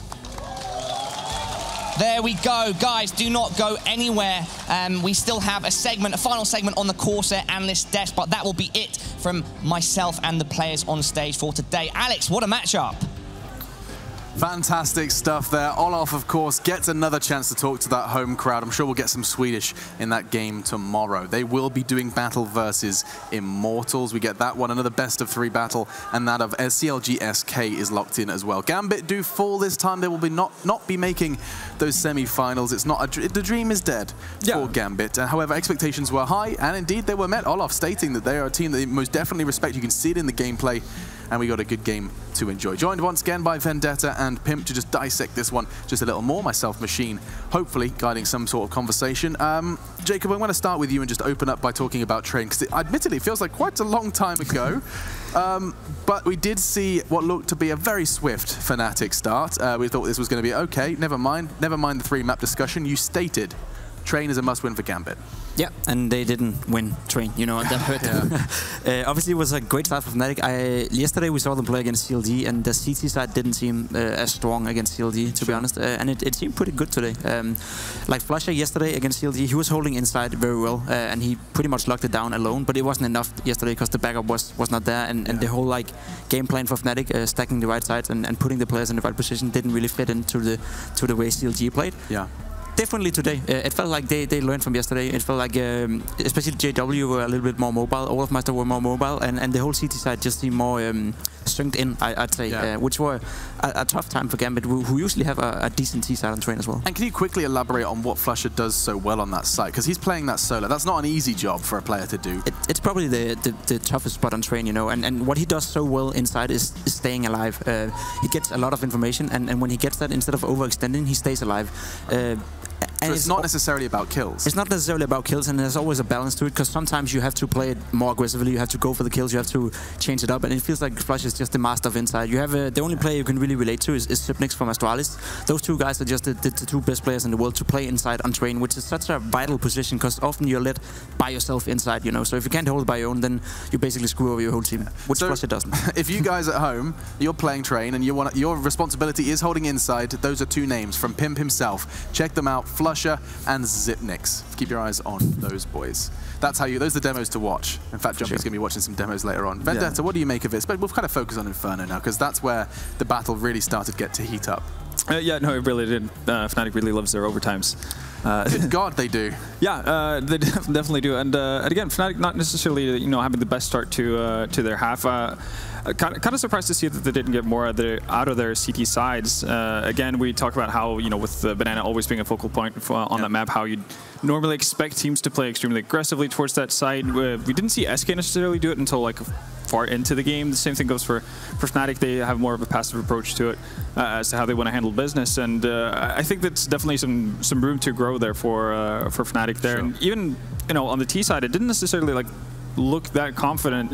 There we go, guys, do not go anywhere. We still have a final segment on the Corsair analyst desk, but that will be it from myself and the players on stage for today. Alex, what a matchup. Fantastic stuff there. Olof, of course, gets another chance to talk to that home crowd. I'm sure we'll get some Swedish in that game tomorrow. They will be doing battle versus Immortals. We get that one, another best-of-3 battle, and that of CLG SK is locked in as well. Gambit do fall this time. They will be not be making those semi-finals. It's not the dream is dead for Gambit. However, expectations were high, and indeed they were met. Olof stating that they are a team that they most definitely respect. You can see it in the gameplay, and we got a good game to enjoy. Joined once again by Vendetta and Pimp to just dissect this one just a little more. Myself, Machine, hopefully guiding some sort of conversation. Jacob, I'm going to start with you and just open up by talking about Train, because admittedly it feels like quite a long time ago. But we did see what looked to be a very swift Fnatic start. We thought this was going to be okay. Never mind the 3-map discussion. You stated Train is a must-win for Gambit. Yeah, and they didn't win Train, you know, that hurt them. Obviously, it was a great start for Fnatic. Yesterday, we saw them play against CLG, and the CT side didn't seem as strong against CLG, to be honest. And it seemed pretty good today. Like Flusher yesterday against CLG, he was holding inside very well, and he pretty much locked it down alone. But it wasn't enough yesterday because the backup was not there, and the whole like game plan for Fnatic, stacking the right sides and putting the players in the right position, didn't really fit into the way CLG played. Yeah. Differently today. It felt like they learned from yesterday. It felt like, especially JW were a little bit more mobile, Olofmeister were more mobile, and the whole CT side just seemed more synced in, I'd say, which were a tough time for Gambit, who usually have a decent T side on Train as well. And can you quickly elaborate on what Flusher does so well on that side? Because he's playing that solo. That's not an easy job for a player to do. It's probably the toughest spot on Train, you know, and what he does so well inside is staying alive. He gets a lot of information, and when he gets that, instead of overextending, he stays alive. So it's not necessarily about kills. It's not necessarily about kills, and there's always a balance to it, because sometimes you have to play it more aggressively, you have to go for the kills, you have to change it up, and it feels like Flush is just the master of inside. You have the only player you can really relate to is Sipnix from Astralis. Those two guys are just the two best players in the world to play inside on Train, which is such a vital position, because often you're led by yourself inside, you know. So if you can't hold it by your own, then you basically screw over your whole team, which Flush doesn't. If you guys at home, you're playing Train, and your responsibility is holding inside, those are two names from Pimp himself. Check them out, Flusher and Zipnix. Keep your eyes on those boys. Those are the demos to watch. In fact, Jumpy's going to be watching some demos later on. Vendetta, what do you make of this? But we'll kind of focus on Inferno now, because that's where the battle really started to heat up. Yeah, no, it really did. Fnatic really loves their overtimes. Good God, they do. Yeah, they definitely do. And again, Fnatic not necessarily, you know, having the best start to their half. Kind of surprised to see that they didn't get more out of their CT sides. Again, we talk about how, you know, with the Banana always being a focal point on that map, how you'd normally expect teams to play extremely aggressively towards that side. We didn't see SK necessarily do it until like far into the game. The same thing goes for Fnatic. They have more of a passive approach to it as to how they want to handle business, and I think that's definitely some room to grow there for Fnatic there. Sure. And even, you know, on the T side, it didn't necessarily like look that confident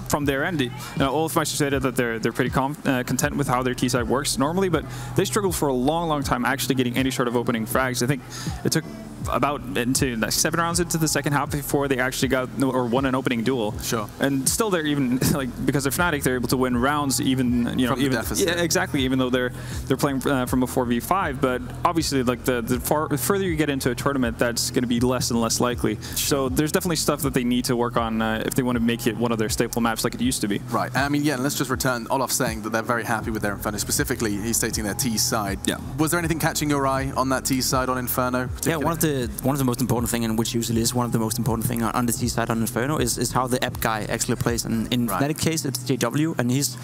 from their end. Olofmeister stated that they're pretty content with how their T side works normally, but they struggled for a long time actually getting any sort of opening frags. I think it took about into like 7 rounds into the second half before they actually got or won an opening duel. Sure. And still, they're even like, because they're Fnatic, they're able to win rounds even, you know, from the deficit. Yeah, exactly. Even though they're playing from a 4v5, but obviously like the further you get into a tournament, that's going to be less and less likely. So there's definitely stuff that they need to work on if they want to make it one of their staple maps like it used to be. Right. I mean, yeah. Let's just return. Olof saying that they're very happy with their Inferno. Specifically, he's stating their T side. Yeah. Was there anything catching your eye on that T side on Inferno? Yeah, one of the most important thing, and which usually is one of the most important thing on the T side on Inferno, is how the app guy actually plays. And in that case, it's JW, and he's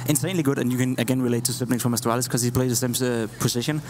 insanely good. And you can again relate to Sipnix from Astralis because he plays the same position.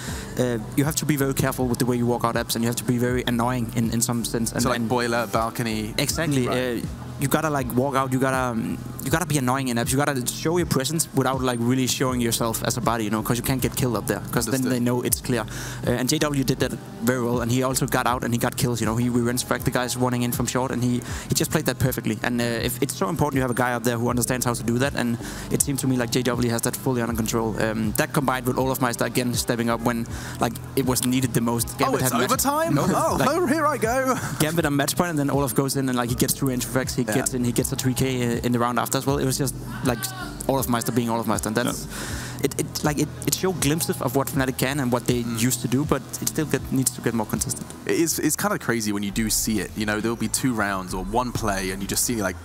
You have to be very careful with the way you walk out apps, and you have to be very annoying in some sense. And, so like boiler, balcony. Exactly. Right. You gotta like walk out. You gotta you gotta be annoying in apps. You gotta show your presence without like really showing yourself as a body, you know, because you can't get killed up there, because then they know it's clear. And JW did that very well, and he also got out and he got kills. You know, he revenge fragged the guys running in from short, and he just played that perfectly. And if it's so important, you have a guy up there who understands how to do that, and it seemed to me like JW has that fully under control. That combined with Olofmeister again stepping up when like it was needed the most. Gambit it's overtime? No, oh, like, here I go. Gambit on match point, and then Olaf goes in and like he gets 2 entry frags, he gets in, he gets a 3k in the round after as well. It was just like Olofmeister being Olofmeister, and that's it showed glimpses of what Fnatic can and what they used to do, but it still needs to get more consistent. It's kind of crazy when you do see it. You know, there'll be 2 rounds or 1 play, and you just see like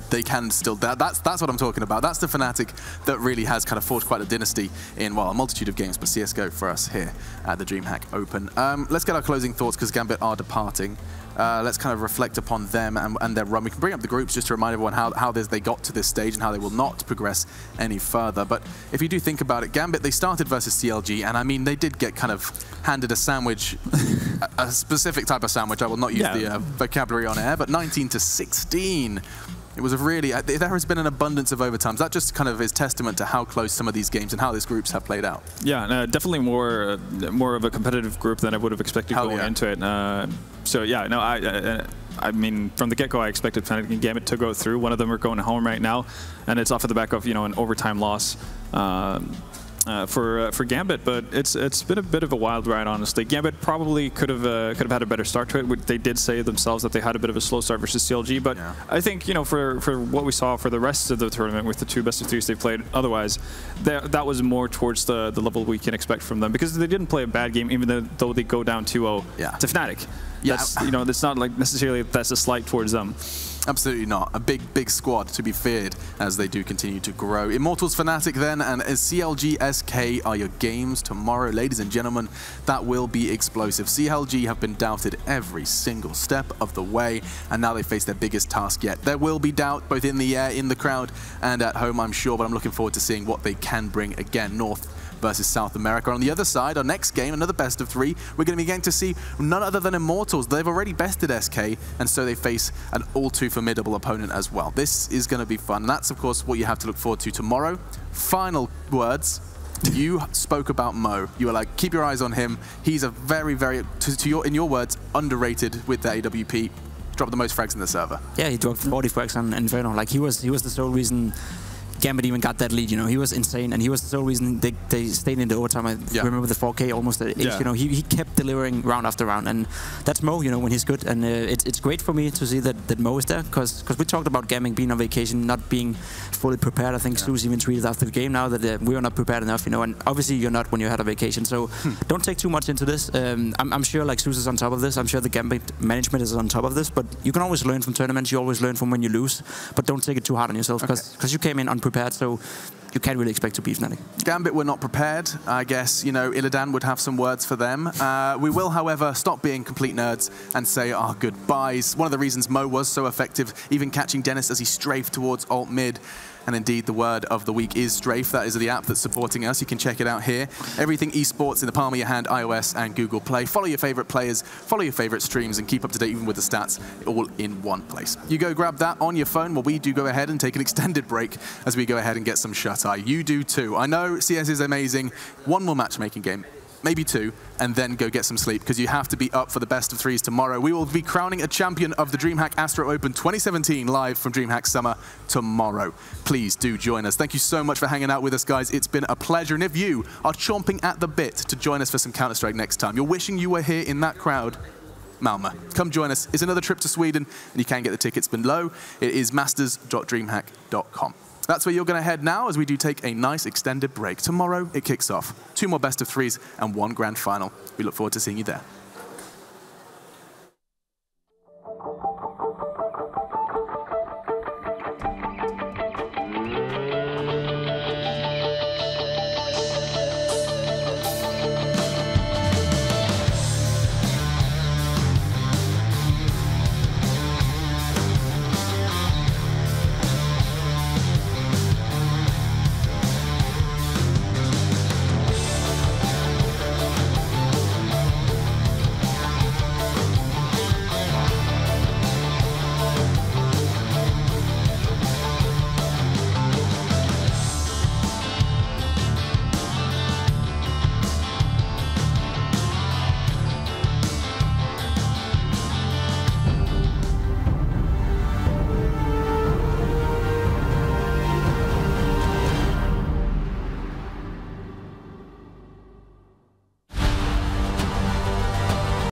they can still. That's what I'm talking about. That's the Fnatic that really has kind of forged quite a dynasty in, well, a multitude of games, but CS:GO for us here at the DreamHack Open. Let's get our closing thoughts because Gambit are departing. Let's kind of reflect upon them and their run. We can bring up the groups just to remind everyone how they got to this stage and how they will not progress any further. But if you do think about it, Gambit, they started versus CLG, and I mean, they did get kind of handed a sandwich, a specific type of sandwich. I will not use the vocabulary on air, but 19-16. It was a really, there has been an abundance of overtimes. That just kind of is testament to how close some of these games and how these groups have played out. Yeah, no, definitely more of a competitive group than I would have expected going into it. So yeah, no, I mean, from the get-go, I expected Fnatic and Gambit to go through. One of them are going home right now, and it's off of the back of, you know, an overtime loss for Gambit. But it's been a bit of a wild ride, honestly. Gambit probably could have had a better start to it. They did say themselves that they had a bit of a slow start versus CLG, but I think, you know, for what we saw for the rest of the tournament with the 2 best-of-3s they played, otherwise that was more towards the level we can expect from them, because they didn't play a bad game, even though they go down 2-0 to Fnatic. That's, you know, that's not like necessarily that's a slight towards them. Absolutely not. A big squad to be feared as they do continue to grow. Immortals, Fnatic then, and CLG SK are your games tomorrow. Ladies and gentlemen, that will be explosive. CLG have been doubted every single step of the way, and now they face their biggest task yet. There will be doubt both in the air, in the crowd, and at home, I'm sure, but I'm looking forward to seeing what they can bring again. North versus South America. On the other side, our next game, another best of 3, we're going to be getting to see none other than Immortals. They've already bested SK, and so they face an all too formidable opponent as well. This is going to be fun. And that's, of course, what you have to look forward to tomorrow. Final words. You spoke about Mo. You were like, keep your eyes on him. He's a very, very, in your words, underrated with the AWP. Dropped the most frags in the server. Yeah, he dropped 40 frags on Inferno. Like, he was the sole reason Gambit even got that lead, you know. He was insane, and he was the sole reason they stayed in the overtime. I remember the 4K almost at 8, you know. He kept delivering round after round, and that's Mo, you know, when he's good. And it's great for me to see that Mo is there, because we talked about Gaming being on vacation, not being fully prepared. I think Suze even tweeted after the game now that we are not prepared enough, you know, and obviously you're not when you had a vacation, so don't take too much into this. I'm sure like Suze is on top of this. I'm sure the Gambit management is on top of this, but you can always learn from tournaments. You always learn from when you lose, but don't take it too hard on yourself, because you came in unprepared, so you can't really expect to beat Fnatic. Gambit were not prepared. I guess, you know, Illidan would have some words for them. We will, however, stop being complete nerds and say our goodbyes. One of the reasons Mo was so effective, even catching Dennis as he strafed towards alt mid. And indeed, the word of the week is Strafe. That is the app that's supporting us. You can check it out here. Everything esports in the palm of your hand, iOS and Google Play. Follow your favorite players, follow your favorite streams, and keep up to date even with the stats, all in one place. You go grab that on your phone while we do go ahead and take an extended break as we go ahead and get some shut-eye. You do too. I know CS is amazing. 1 more matchmaking game, maybe 2, and then go get some sleep, because you have to be up for the best of 3s tomorrow. We will be crowning a champion of the DreamHack ASTRO Open 2017 live from DreamHack Summer tomorrow. Please do join us. Thank you so much for hanging out with us, guys. It's been a pleasure. And if you are chomping at the bit to join us for some Counter-Strike next time, you're wishing you were here in that crowd, Malmö, come join us. It's another trip to Sweden, and you can get the tickets below. It is masters.dreamhack.com. That's where you're going to head now as we do take a nice extended break. Tomorrow, it kicks off. 2 more best of 3s and 1 grand final. We look forward to seeing you there.